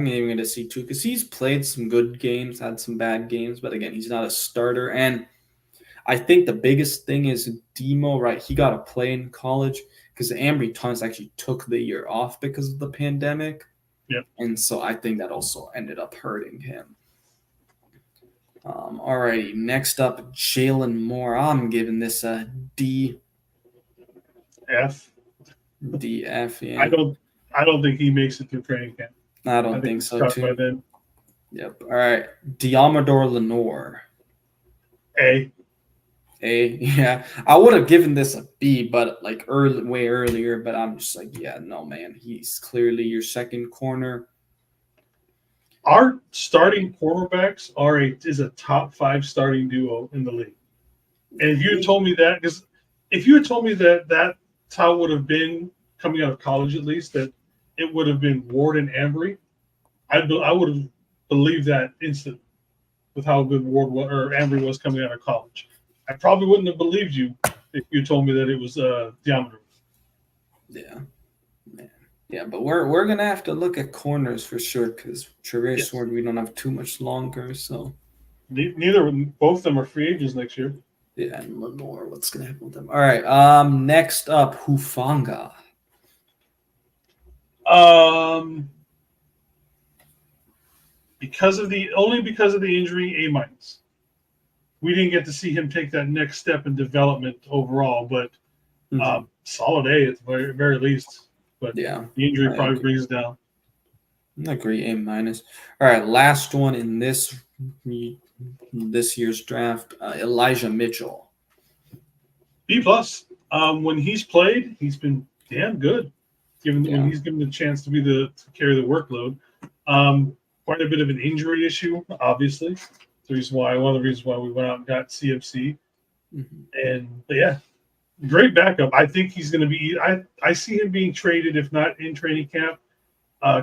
giving it a C too because he's played some good games, had some bad games, but again, he's not a starter. And I think the biggest thing is Demo, right? He got to play in college because Ambry Thomas actually took the year off because of the pandemic. Yep. And so I think that also ended up hurting him. Alrighty, next up, Jalen Moore. I'm giving this a D. F. DF, yeah. I don't think he makes it through training camp. I don't think so too. Yep. All right. Diamador Lenore. A. Yeah. I would have given this a B, but like way earlier. But I'm just like, yeah, no, man. He's clearly your second corner. Our starting cornerbacks is a top 5 starting duo in the league. And if you had told me that, because if you had told me that that's how it would have been coming out of college, at least that it would have been Ward and Ambry, I would have believed that instantly with how good Ambry was coming out of college. I probably wouldn't have believed you if you told me that it was Diamador. Yeah, man. Yeah, but we're gonna have to look at corners for sure because Traverse Ward we don't have too much longer. So both of them are free agents next year. Yeah, and Lenore, what's gonna happen with them? All right. Next up, Hufanga. Because of the injury, A-. We didn't get to see him take that next step in development overall, but solid A at the very, very least. but Yeah, the injury I probably agree. brings it down. I agree. A minus. All right, last one in this year's draft. Elijah Mitchell. B plus. When he's played, he's been damn good. Given when Yeah. he's given the chance to to carry the workload, quite a bit of an injury issue, obviously. The reason why one of the reasons why we went out and got CMC, Mhm. but yeah, great backup. I think he's going to be. I see him being traded, if not in training camp,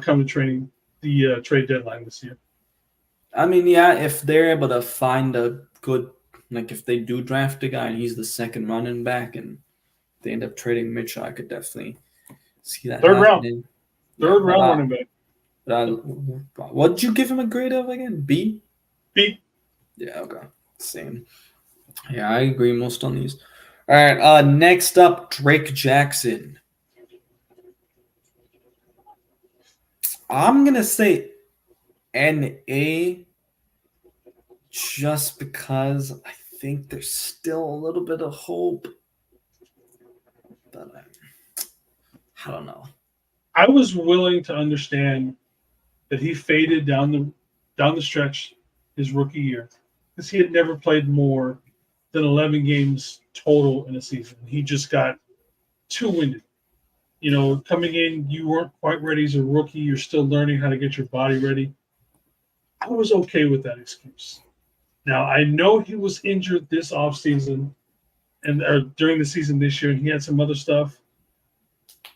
come to training the trade deadline this year. I mean, yeah, if they're able to find a good, like if they do draft a guy and he's the second running back and they end up trading Mitchell, I could definitely see that Third round, happening. Yeah, third round running back. but I, what did you give him a grade of again? B? B. Yeah, okay. Same. Yeah, I agree most on these. All right, next up, Drake Jackson. I'm gonna say NA just because I think there's still a little bit of hope, but I don't know. I was willing to understand that he faded down the stretch his rookie year because he had never played more than 11 games total in a season. He just got too winded. Coming in, you weren't quite ready as a rookie. You're still learning how to get your body ready. I was okay with that excuse. Now, I know he was injured this offseason and or during the season this year, and he had some other stuff.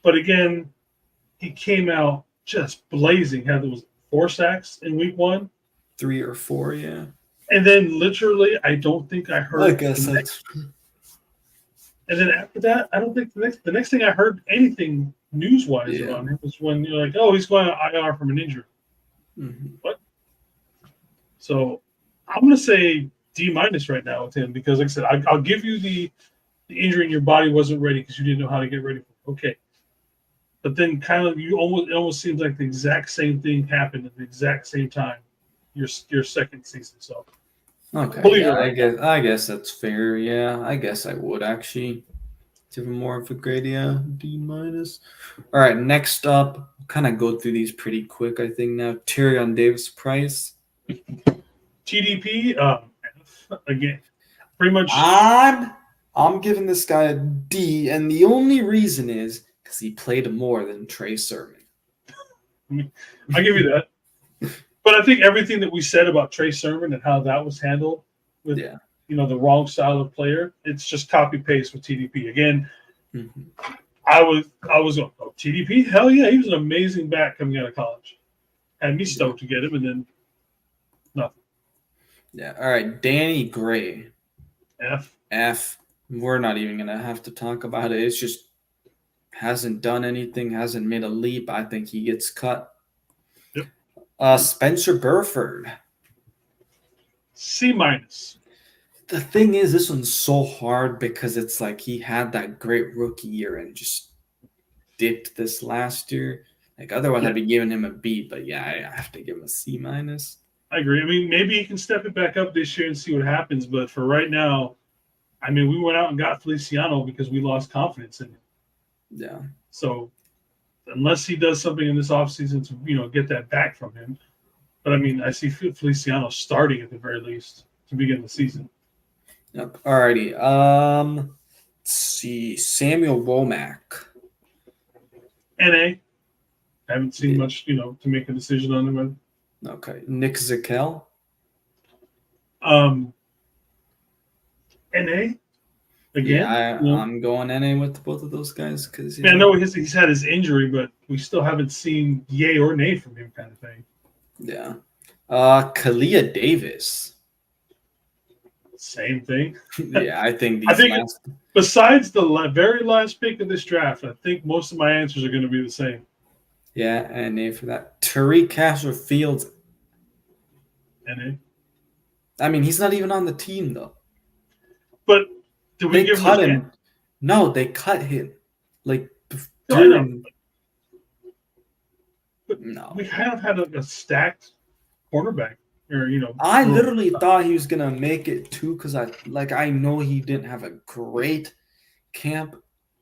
But again, he came out just blazing. Had those 4 sacks in week one. 3 or 4, yeah. And then literally, I don't think I I heard guess the next. that's And then after that, I don't think the next thing I heard anything news wise yeah. about him was when you're like, oh, he's going on IR from an injury. Mm-hmm. What? So I'm gonna say D minus right now with him because, like I said, I'll give you the injury in your body wasn't ready because you didn't know how to get ready for it. Okay, but then kind of it almost seems like the exact same thing happened at the exact same time your second season. So Okay, believe it yeah, right now. I guess that's fair. Yeah, I guess I would actually give him more of a grade. Yeah, D minus. All right, next up, kind of go through these pretty quick. I think now Tyrion Davis Price. TDP again, pretty much. I'm I'm giving this guy a D, and the only reason is because he played more than Trey Sermon. I give you that. But I think everything that we said about Trey Sermon and how that was handled with Yeah. the wrong style of player, it's just copy paste with TDP. Again, Mhm. I was going, oh, TDP, hell yeah, he was an amazing back coming out of college. Had me Yeah. stoked to get him, and then nothing. Yeah. All right, Danny Gray. F. F. We're not even gonna have to talk about it. It's just hasn't done anything, hasn't made a leap. I think he gets cut. Yep. Spencer Burford. C minus. The thing is, this one's so hard because it's like he had that great rookie year and just dipped this last year. Like otherwise, Yeah, I'd be giving him a B, but yeah, I have to give him a C minus. I agree. I mean, maybe he can step it back up this year and see what happens. But for right now, I mean, we went out and got Feliciano because we lost confidence in him. Yeah. So unless he does something in this offseason to get that back from him. But I mean, I see Feliciano starting at the very least to begin the season. Yep. Alrighty. Let's see. Samuel Womack. NA. I haven't seen much, to make a decision on him. Okay. Nick Zakel. NA again. Yeah, I'm going NA with both of those guys because I know he's had his injury, but we still haven't seen yay or nay from him, kind of thing. Yeah. Kalia Davis. Same thing. Yeah, I think I these think last. besides the very last pick of this draft, I think most of my answers are going to be the same. Yeah, NA for that. Tariq Castro Fields. NA. I mean, he's not even on the team though. But did we They give cut him? him. No, they cut him. Like No, I know. during. But No. we kind of had a stacked cornerback, or I literally thought he was gonna make it too because I know he didn't have a great camp,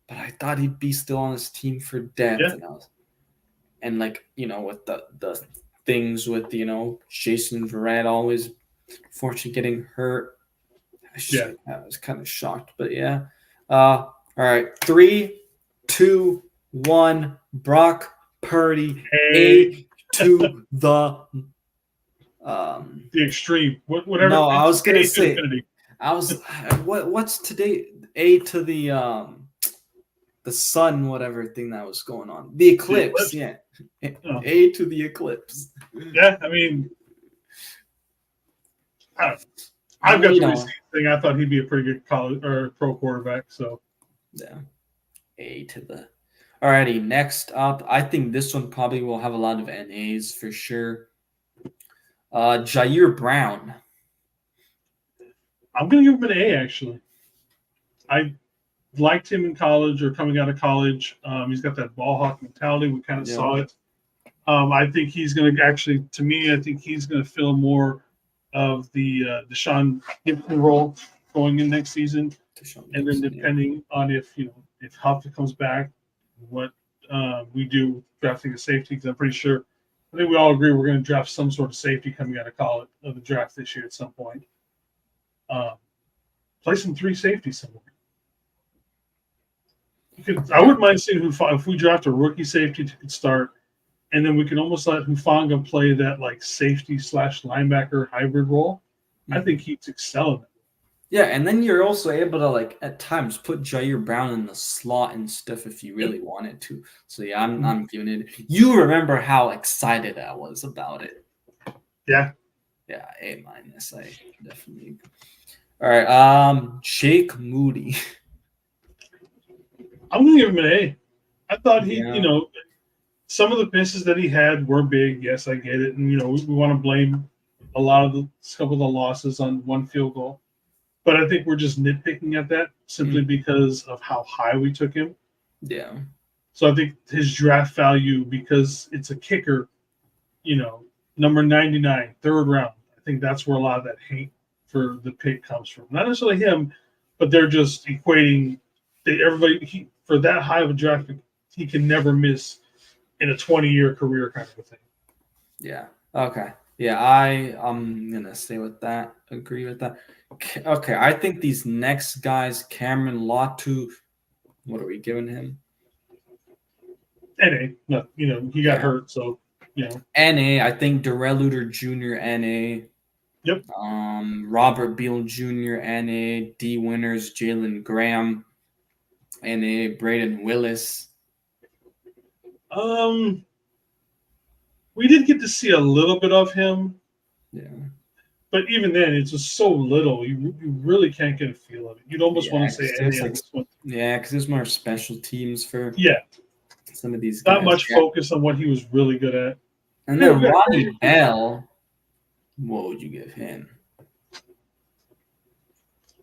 but I thought he'd be still on his team for depth, Yeah, and like with the things with Jason Verrett always fortunately getting hurt. yeah. I was kind of shocked, but yeah. All right, 3, 2, 1. Brock Purdy, Hey, A to the the extreme, whatever. No, I It's was gonna A to say infinity. what's today? A to the sun, whatever thing that was going on. The The eclipse, eclipse. yeah. Oh, A to the eclipse. yeah, I mean, I don't know. I I've mean, got the receipt thing. I thought he'd be a pretty good college or pro quarterback. So yeah. A to the. Alrighty, next up, I think this one probably will have a lot of NAs for sure. Jair Brown. I'm going to give him an A. Actually, I liked him in college or coming out of college. He's got that ball hawk mentality. We kind of Yeah. saw it. I think he's going to actually, to me, I think he's going to fill more of the Deshaun Gibson role going in next season. And then depending on if Huff comes back, what we do drafting a safety, because I'm pretty sure, I think we all agree we're going to draft some sort of safety coming out of college of the draft this year at some point. Play some 3 safeties somewhere. I wouldn't mind seeing if we draft a rookie safety to start, and then we can almost let Hufanga play that like safety / linebacker hybrid role. I think he'd excel in it. Yeah, and then you're also able to like at times put Jair Brown in the slot and stuff if you really wanted to. So yeah, I'm giving it. You remember how excited I was about it. Yeah. Yeah, A-. I definitely. All right, Jake Moody. I'm gonna give him an A. I thought he, Yeah. some of the misses that he had were big. Yes, I get it, and we want to blame a lot of the couple of the losses on one field goal, but I think we're just nitpicking at that simply because of how high we took him. Yeah. So I think his draft value, because it's a kicker, number 99, third round. I think that's where a lot of that hate for the pick comes from. Not necessarily him, but they're just equating everybody for that high of a draft pick, he can never miss in a 20-year career kind of a thing. Yeah. Okay. Yeah, I'm gonna stay with that. Agree with that. Okay, I think these next guys, Cameron Latu, what are we giving him? NA, no, he got hurt, so NA. I think Darrell Luter Jr. NA. Yep. Robert Beal Jr. NA. D Winners Jalen Graham NA. Braden Willis. We did get to see a little bit of him. Yeah. But even then, it's just so little. You really can't get a feel of it. You'd almost want to say NA on this one. Yeah, because there's more special teams for some of these guys. Not much focus on what he was really good at. And then Ronnie Bell, what would you give him?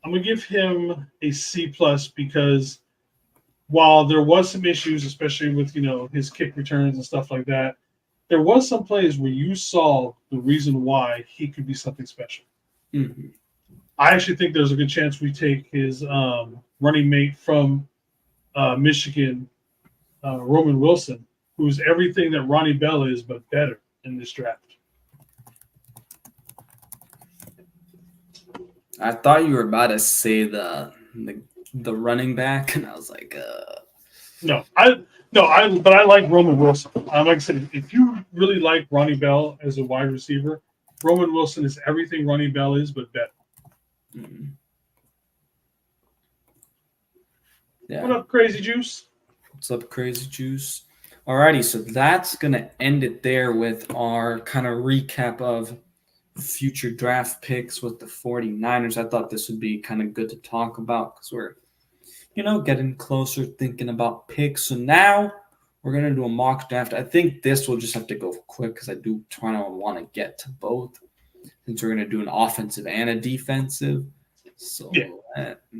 I'm gonna give him a C+ because while there was some issues, especially with his kick returns and stuff like that, there was some plays where you saw the reason why he could be something special. Mm-hmm. I actually think there's a good chance we take his running mate from Michigan, Roman Wilson, who's everything that Ronnie Bell is, but better in this draft. I thought you were about to say the running back, and I was like, No, but I like Roman Wilson. Like I said, if you really like Ronnie Bell as a wide receiver, Roman Wilson is everything Ronnie Bell is, but better. Mm-hmm. Yeah. What up, Crazy Juice? What's up, Crazy Juice? Alrighty, so that's gonna end it there with our kind of recap of future draft picks with the 49ers. I thought this would be kind of good to talk about because we're, getting closer thinking about picks. So now we're going to do a mock draft. I think this will just have to go quick because I do kind of want to get to both since we're going to do an offensive and a defensive. So,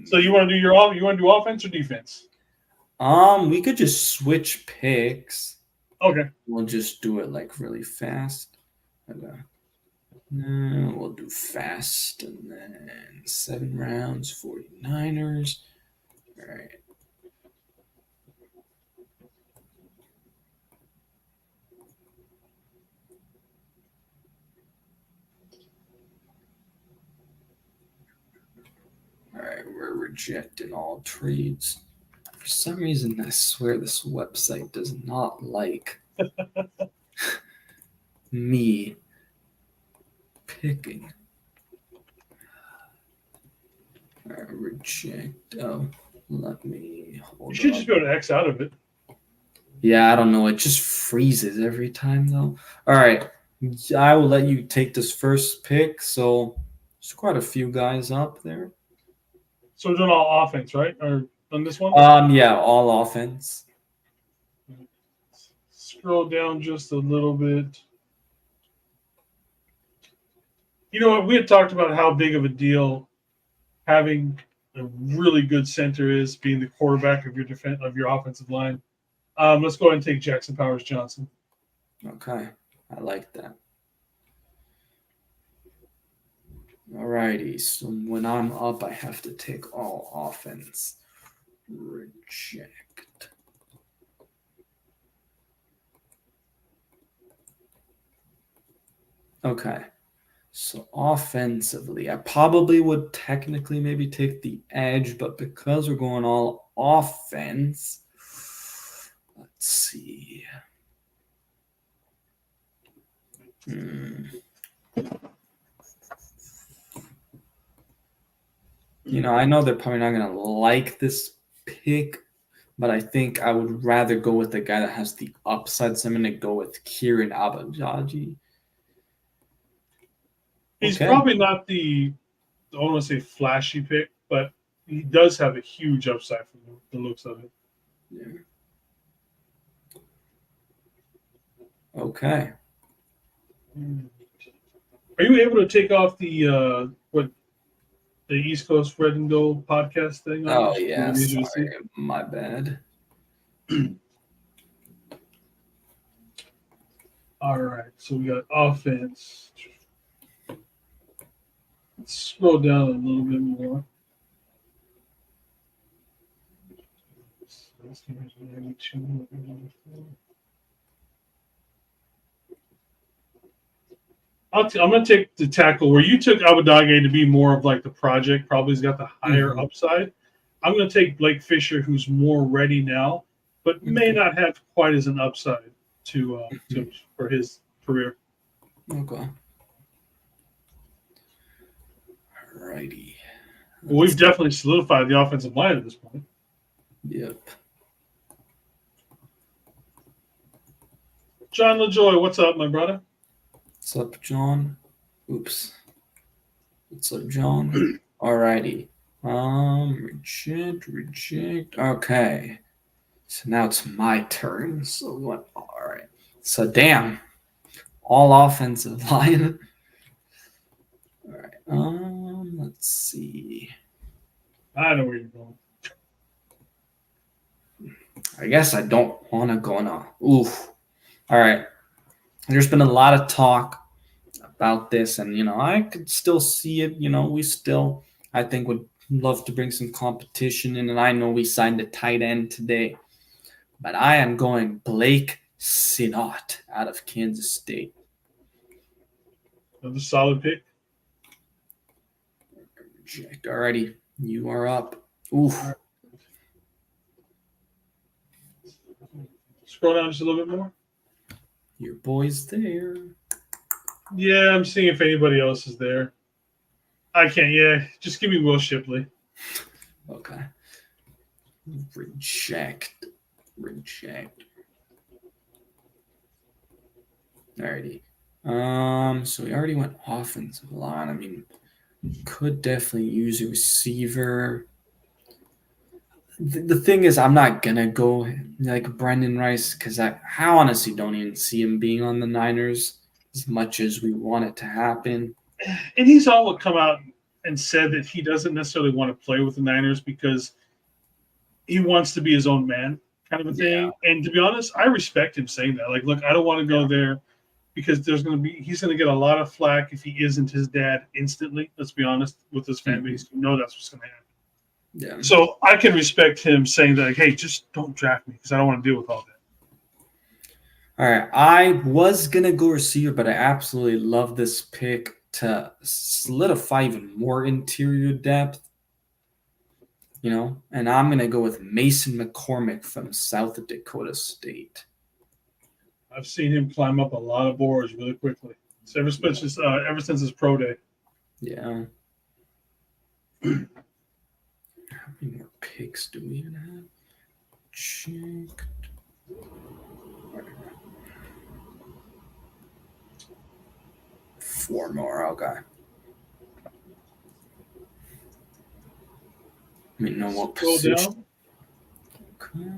so you want to do offense or defense? We could just switch picks. Okay. We'll just do it like really fast. Okay. We'll do fast and then 7 rounds, 49ers. All right. rejecting all trades. For some reason, I swear this website does not like me picking. Reject. Oh, let me hold You should up. just be able to X out of it. Yeah, I don't know. It just freezes every time, though. All right. I will let you take this first pick. So there's quite a few guys up there. So we're doing all offense, right? Or on this one? Yeah, all offense. Scroll down just a little bit. You know what? We had talked about how big of a deal having a really good center is, being the quarterback of your offensive line. Let's go ahead and take Jackson Powers Johnson. Okay, I like that. Alrighty, so when I'm up, I have to take all offense. Reject. Okay, so offensively, I probably would technically maybe take the edge, but because we're going all offense, let's see. I know they're probably not going to like this pick, but I think I would rather go with the guy that has the upside. So I'm going to go with Kieran Abajaji. He's probably not I don't want to say flashy pick, but he does have a huge upside from the looks of it. Yeah. Okay. Are you able to take off the East Coast Red and Gold podcast thing? Oh yeah, sorry, my bad. All right, so we got offense. Let's scroll down a little bit more. I'm going to take the tackle where you took Abadage to be more of like the project. Probably has got the higher upside. I'm going to take Blake Fisher, who's more ready now, but may not have quite as an upside for his career. Okay. Alrighty. Well, we've definitely solidified the offensive line at this point. Yep. John LaJoy, what's up, my brother? What's up, John? Oops. What's up, John? Alrighty. Reject. Okay. So now it's my turn. So what? All right. So damn. All offensive line. All right. Let's see. I know where you're going. I guess I don't want to go now. Oof. All right. There's been a lot of talk about this, and I could still see it. We still, I think, would love to bring some competition in, and I know we signed a tight end today, but I am going Blake Sinott out of Kansas State. Another solid pick. Reject. Alrighty, you are up. Oof. Right. Scroll down just a little bit more. Your boy's there. Yeah, I'm seeing if anybody else is there. I can't. Yeah, just give me Will Shipley. Okay. Reject. Alrighty. So we already went offensive line. I mean, could definitely use a receiver. The thing is, I'm not gonna go like Brendan Rice because I honestly don't even see him being on the Niners as much as we want it to happen. And he's all come out and said that he doesn't necessarily want to play with the Niners because he wants to be his own man, kind of a thing. Yeah. And to be honest, I respect him saying that. Like, look, I don't want to go there because he's going to get a lot of flack if he isn't his dad instantly. Let's be honest with his fan base. You know that's what's going to happen. Yeah. So I can respect him saying that, like, hey, just don't draft me because I don't want to deal with all that. All right. I was going to go receiver, but I absolutely love this pick to solidify even more interior depth. and I'm going to go with Mason McCormick from South Dakota State. I've seen him climb up a lot of boards really quickly. So ever since his pro day. Yeah. How many more picks do we even have? Check. 4 more. Okay. Let me know what Scroll position. down. Okay.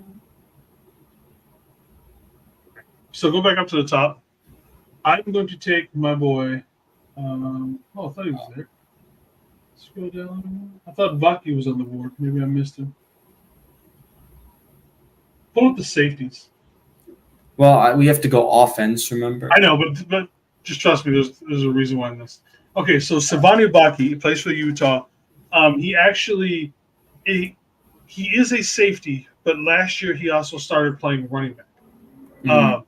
So go back up to the top. I'm going to take my boy. I thought he was there. Scroll down. I thought Vaki was on the board. Maybe I missed him. Pull up the safeties. Well, we have to go offense, remember? I know, but just trust me. There's a reason why this. Okay, so Savani Vaki plays for Utah. He actually he is a safety, but last year he also started playing running back. Mm. Um,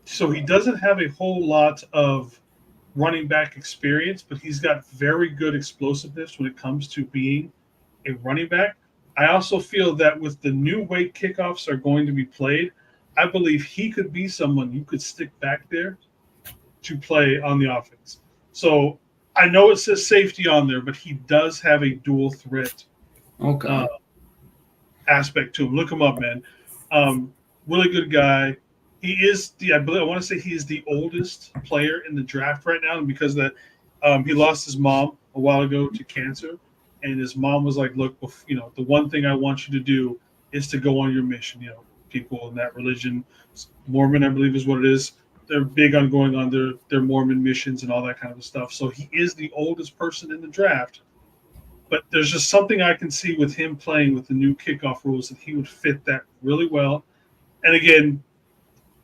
so he doesn't have a whole lot of running back experience, but he's got very good explosiveness when it comes to being a running back. I also feel that with the new way kickoffs are going to be played, I believe he could be someone you could stick back there to play on the offense. So I know it says safety on there, but he does have a dual threat uh, Okay. aspect to him. Look him up, man. Really good guy. He is I want to say he is the oldest player in the draft right now, and because of that, he lost his mom a while ago to cancer, and his mom was like, "Look, the one thing I want you to do is to go on your mission." People in that religion, Mormon, I believe, is what it is. They're big on going on their Mormon missions and all that kind of stuff. So he is the oldest person in the draft, but there's just something I can see with him playing with the new kickoff rules that he would fit that really well. And again,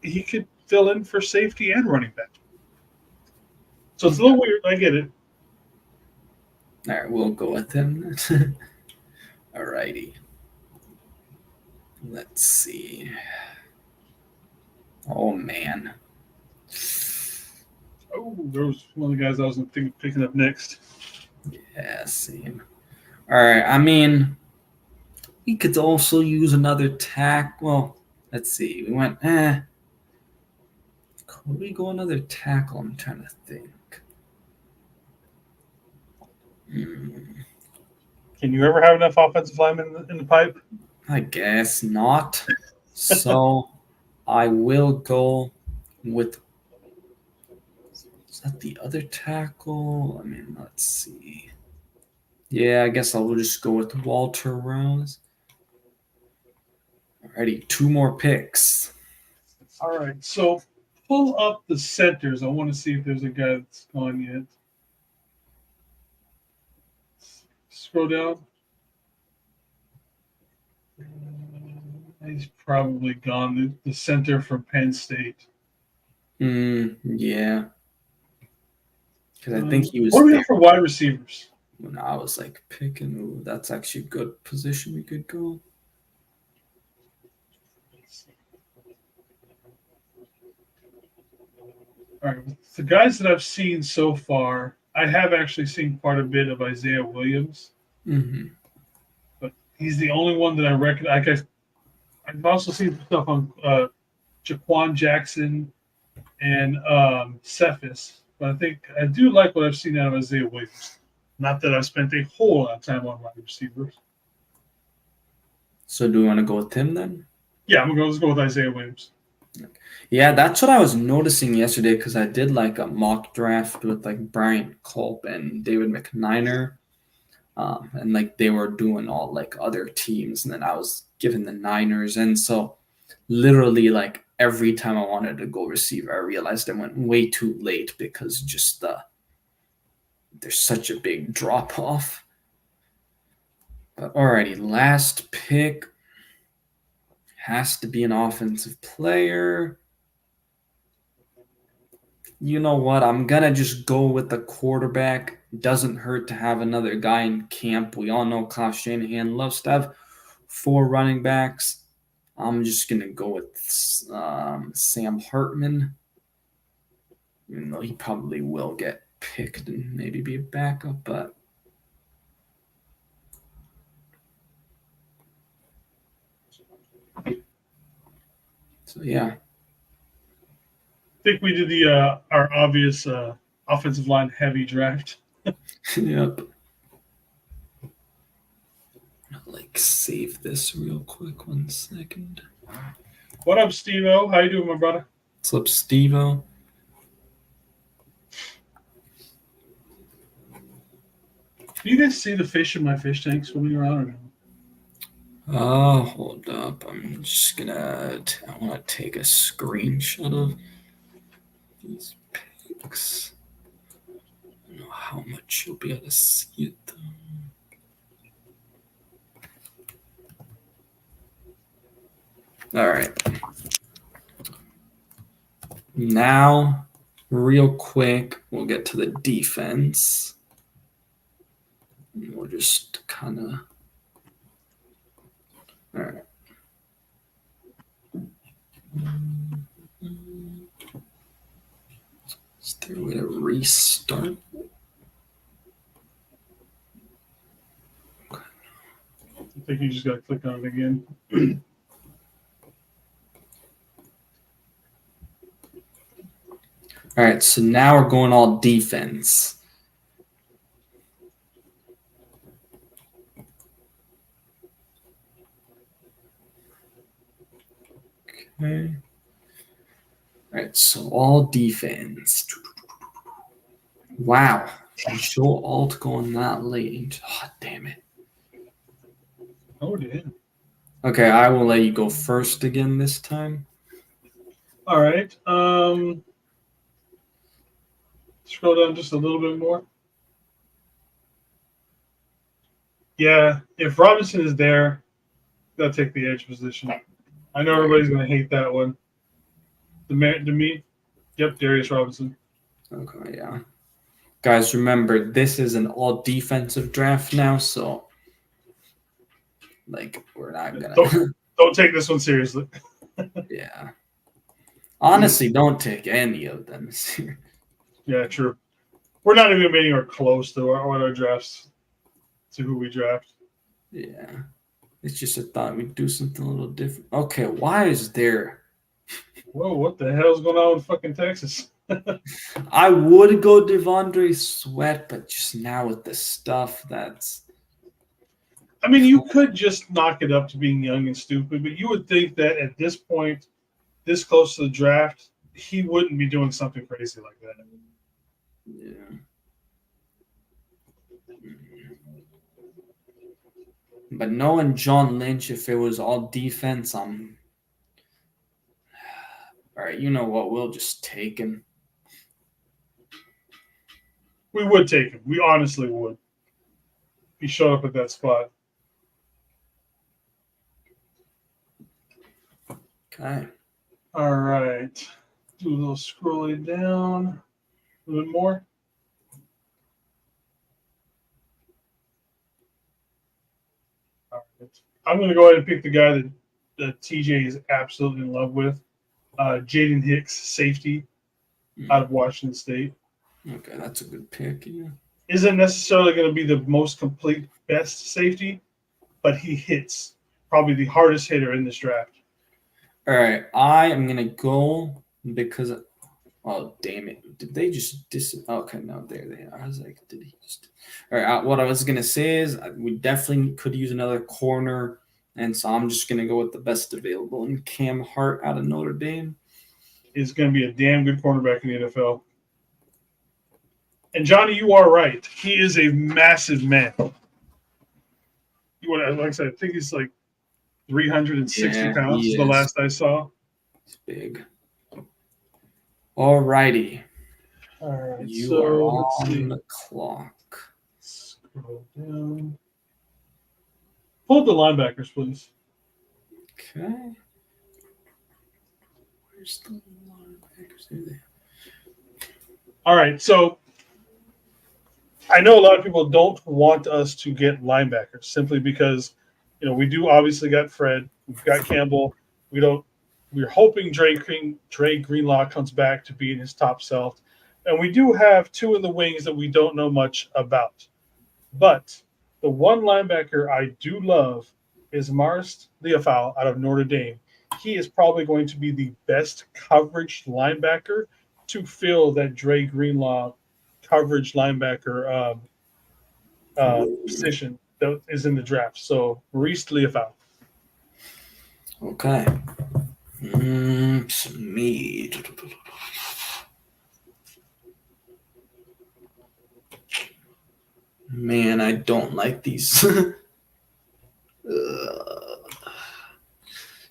he could fill in for safety and running back. So it's a little weird. I get it. All right, we'll go with him. Alrighty. Let's see. Oh man. Oh, there was one of the guys I was thinking picking up next. Yeah, same. All right. I mean, we could also use another tack. Well, let's see. We went. Could we go another tackle? I'm trying to think. Hmm, Can you ever have enough offensive linemen in the pipe? I guess not. So I will go with. Is that the other tackle? I mean, let's see. Yeah, I guess I'll just go with Walter Rouse. Alrighty, 2 more picks. All right. So pull up the centers. I want to see if there's a guy that's gone yet. Scroll down. He's probably gone. The center from Penn State. Yeah, because I think he What was do we there have for wide receivers? when I was like picking. Ooh, that's actually a good position we could go. All right, the guys that I've seen so far, I have actually seen quite a bit of Isaiah Williams, Mm-hmm. but he's the only one that I reckon. I've also seen stuff on Jaquan Jackson and Cephas, but I think I do like what I've seen out of Isaiah Williams. Not that I've spent a whole lot of time on wide receivers. So do we want to go with him then? Yeah, let's go with Isaiah Williams. Yeah, that's what I was noticing yesterday because I did like a mock draft with like Bryant Culp and David McNiner. And like they were doing all like other teams, and then I was given the Niners. And so literally like every time I wanted to go receiver, I realized I went way too late because just there's such a big drop off. But alrighty, last pick has to be an offensive player. You know what? I'm gonna just go with the quarterback. Doesn't hurt to have another guy in camp. We all know Kyle Shanahan loves to have 4 running backs. I'm just gonna go with Sam Hartman, even though he probably will get picked and maybe be a backup. But So yeah. I think we did the our obvious offensive line heavy draft. Yep. Like save this real quick. 1 second. What up, Steve-O? How you doing, my brother? What's up, Steve-O? Do you guys see the fish in my fish tank swimming around? Or no? Oh, hold up. I'm just gonna. I want to take a screenshot of these pics. I don't know how much you'll be able to see it though. All right. Now, real quick, we'll get to the defense. And we'll just kind of. All right. Is there a way to restart? I think you just got to click on it again. All right, so now we're going all defense. Okay. All right, so all defense. Wow. Show alt going that late. Oh, damn it. Oh, damn. Okay, I will let you go first again this time. All right. Scroll down just a little bit more. Yeah, if Robinson is there, gotta take the edge position. I know everybody's gonna hate that one. Yep, Darius Robinson. Okay, yeah. Guys, remember, this is an all defensive draft now, so like we're not gonna Don't take this one seriously. Yeah. Honestly, don't take any of them seriously. Yeah, true. We're not even anywhere close to our drafts to who we draft. Yeah. It's just a thought we'd do something a little different. Okay, why is there Whoa, what the hell's going on in fucking Texas? I would go Devondre Sweat, but just now with the stuff that's I mean, you could just knock it up to being young and stupid, but you would think that at this point, this close to the draft, he wouldn't be doing something crazy like that. yeah. But knowing John Lynch, if it was all defense, all right, you know what? We'll just take him. We would take him. We honestly would. He showed up at that spot. Okay. All right. Do a little scrolling down. A little bit more. All right. I'm going to go ahead and pick the guy that TJ is absolutely in love with. Jaden Hicks, safety out of Washington State. Okay, that's a good pick. Yeah. Isn't necessarily going to be the most complete best safety, but he hits probably the hardest hitter in this draft. All right, I am gonna go because oh damn it! Did they just Okay, no, there they are. I was like, did he just? All right, what I was gonna say is we definitely could use another corner, and so I'm just gonna go with the best available in Cam Hart out of Notre Dame. Is going to be a damn good cornerback in the NFL. And Johnny, you are right. He is a massive man. Like I said, I think he's like 360 pounds is the last I saw. He's big. All righty. All right. You are on the clock. Scroll down. Pull up the linebackers, please. Okay. Where's the linebackers? There they are. All right. So I know a lot of people don't want us to get linebackers simply because, we do obviously got Fred, we've got Campbell. We're hoping Dre Greenlaw comes back to being his top self, and we do have two in the wings that we don't know much about. But the one linebacker I do love is Marist Liufau out of Notre Dame. He is probably going to be the best coverage linebacker to fill that Dre Greenlaw coverage linebacker position that is in the draft. So Maurice Liufau. Okay. Me. Man, I don't like these.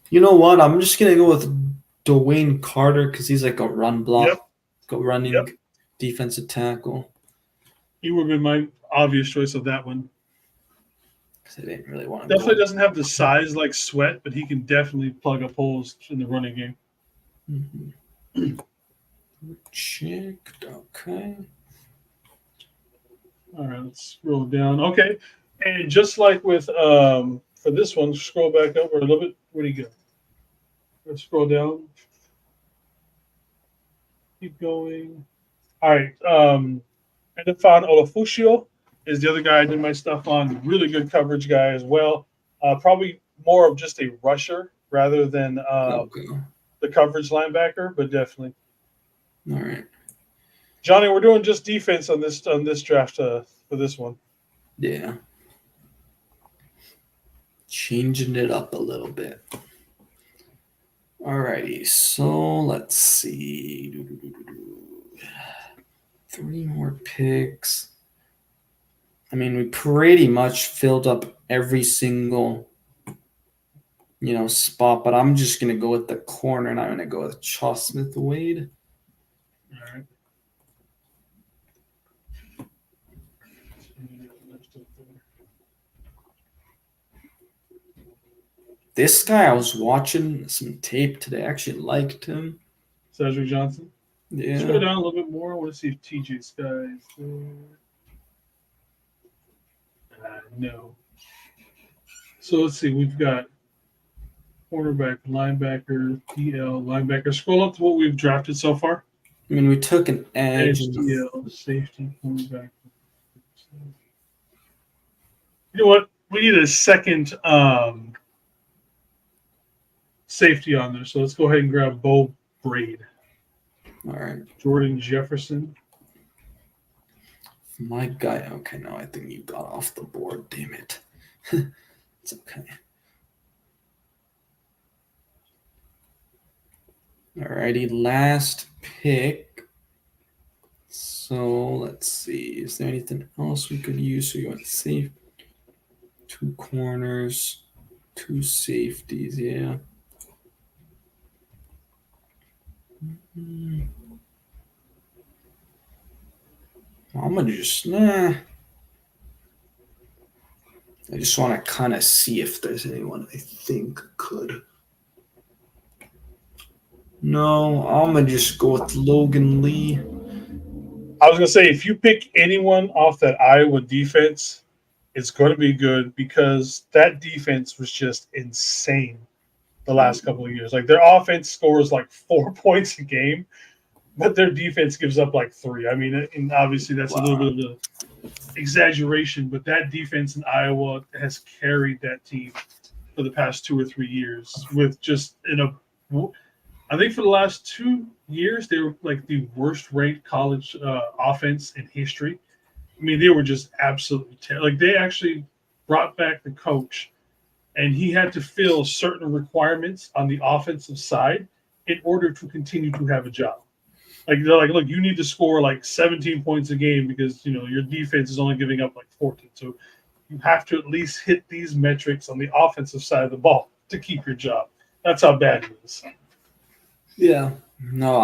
You know what? I'm just gonna go with Dwayne Carter because he's like a run Yep, block, a running yep. defensive tackle. He would have been my obvious choice of that one. Because I didn't really want to go. Definitely doesn't have the size like Sweat, but he can definitely plug up holes in the running game. Mm-hmm. Checked. Okay. All right, let's scroll down. Okay, and just like with for this one, scroll back up or a little bit. Where do you go? Let's scroll down. Keep going. All right. Edefan Olafushio is the other guy I did my stuff on. Really good coverage guy as well. Probably more of just a rusher rather than Okay. the coverage linebacker, but definitely. All right. Johnny, we're doing just defense on this draft for this one. Yeah. Changing it up a little bit. Alrighty, so let's see. 3 more picks. I mean, we pretty much filled up every single, spot, but I'm just gonna go with the corner, and I'm gonna go with Chaw Smith Wade. All right. This guy, I was watching some tape today. I actually liked him. Cedric Johnson. Yeah. Scroll down a little bit more. I want to see if TJ Sky is there. No. So let's see. We've got cornerback, linebacker, DL, linebacker. Scroll up to what we've drafted so far. I mean, we took an edge. DL, safety, cornerback. You know what? We need a second safety on there. So let's go ahead and grab Bo Braid. All right. Jordan Jefferson. My guy. Okay, no, I think you got off the board. Damn it. It's okay. Alrighty, last pick. So let's see. Is there anything else we could use? So you want safe? 2 corners, 2 safeties. Yeah. I'm gonna just I just want to kind of see if there's anyone I think could. No, I'm gonna just go with Logan Lee. I was gonna say if you pick anyone off that Iowa defense, it's going to be good because that defense was just insane the last couple of years. Like their offense scores like 4 points a game, but their defense gives up like 3. I mean, and obviously that's a little bit of an exaggeration, but that defense in Iowa has carried that team for the past 2 or 3 years with just I think for the last 2 years they were like the worst ranked college offense in history. I mean, they were just absolutely terrible. Like they actually brought back the coach, and he had to fill certain requirements on the offensive side in order to continue to have a job. Like they're like, look, you need to score like 17 points a game because your defense is only giving up like 14. So you have to at least hit these metrics on the offensive side of the ball to keep your job. That's how bad it is. Yeah. No,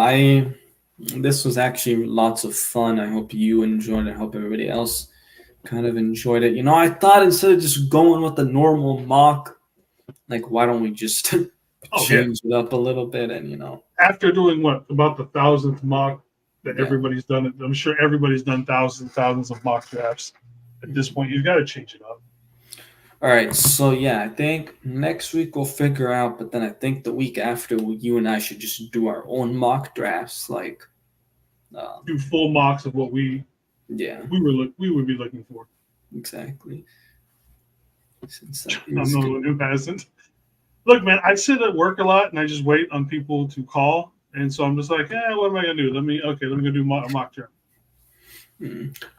this was actually lots of fun. I hope you enjoyed it. I hope everybody else kind of enjoyed it. I thought instead of just going with the normal mock, like, why don't we just change it up a little bit and. After doing what, about the 1,000th mock that everybody's done it, I'm sure everybody's done thousands of mock drafts. At this point, you've got to change it up. All right, so yeah, I think next week we'll figure out, but then I think the week after you and I should just do our own mock drafts, like do full mocks of what we would be looking for. Exactly. since that I'm is the good. one who hasn't. Look, man, I sit at work a lot and I just wait on people to call. And so I'm just like, what am I gonna do? Let me go do a mock draft.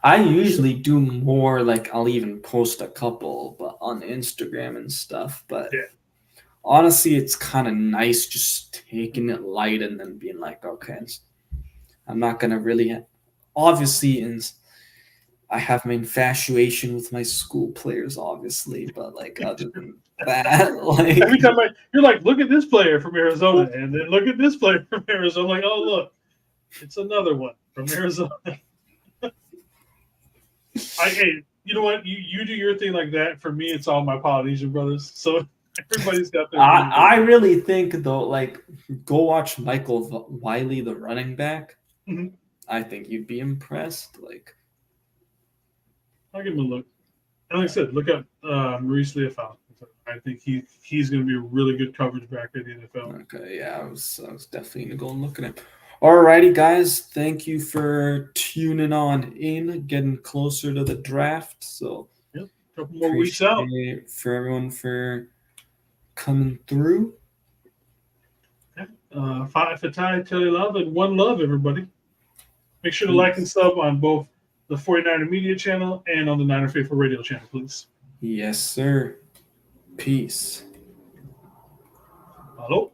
I usually do more like I'll even post a couple, but on Instagram and stuff. But Yeah. honestly, it's kind of nice just taking it light and then being like, okay, I'm not gonna really. Obviously, I have my infatuation with my school players, obviously, but like other than that, Every like time you're like, look at this player from Arizona, and then look at this player from Arizona. I'm like, oh look, it's another one from Arizona. Hey, you know what? You do your thing like that. For me, it's all my Polynesian brothers. So everybody's got their thing. I really think though, like go watch Michael Wiley, the running back. Mm-hmm. I think you'd be impressed. Like, I'll give him a look. And like I said, look up Maurice Leofau. I think he's going to be a really good coverage back at the NFL. okay, yeah, I was definitely gonna go and look at him. Alrighty, guys, thank you for tuning on in, getting closer to the draft. So Yep, a couple more weeks out. appreciate for everyone for coming through. Five for Ty, tell you love, and one love, everybody. Make sure to like and Peace. sub on both the 49er Media channel and on the Niner Faithful Radio channel, please. Yes, sir. Peace. Hello.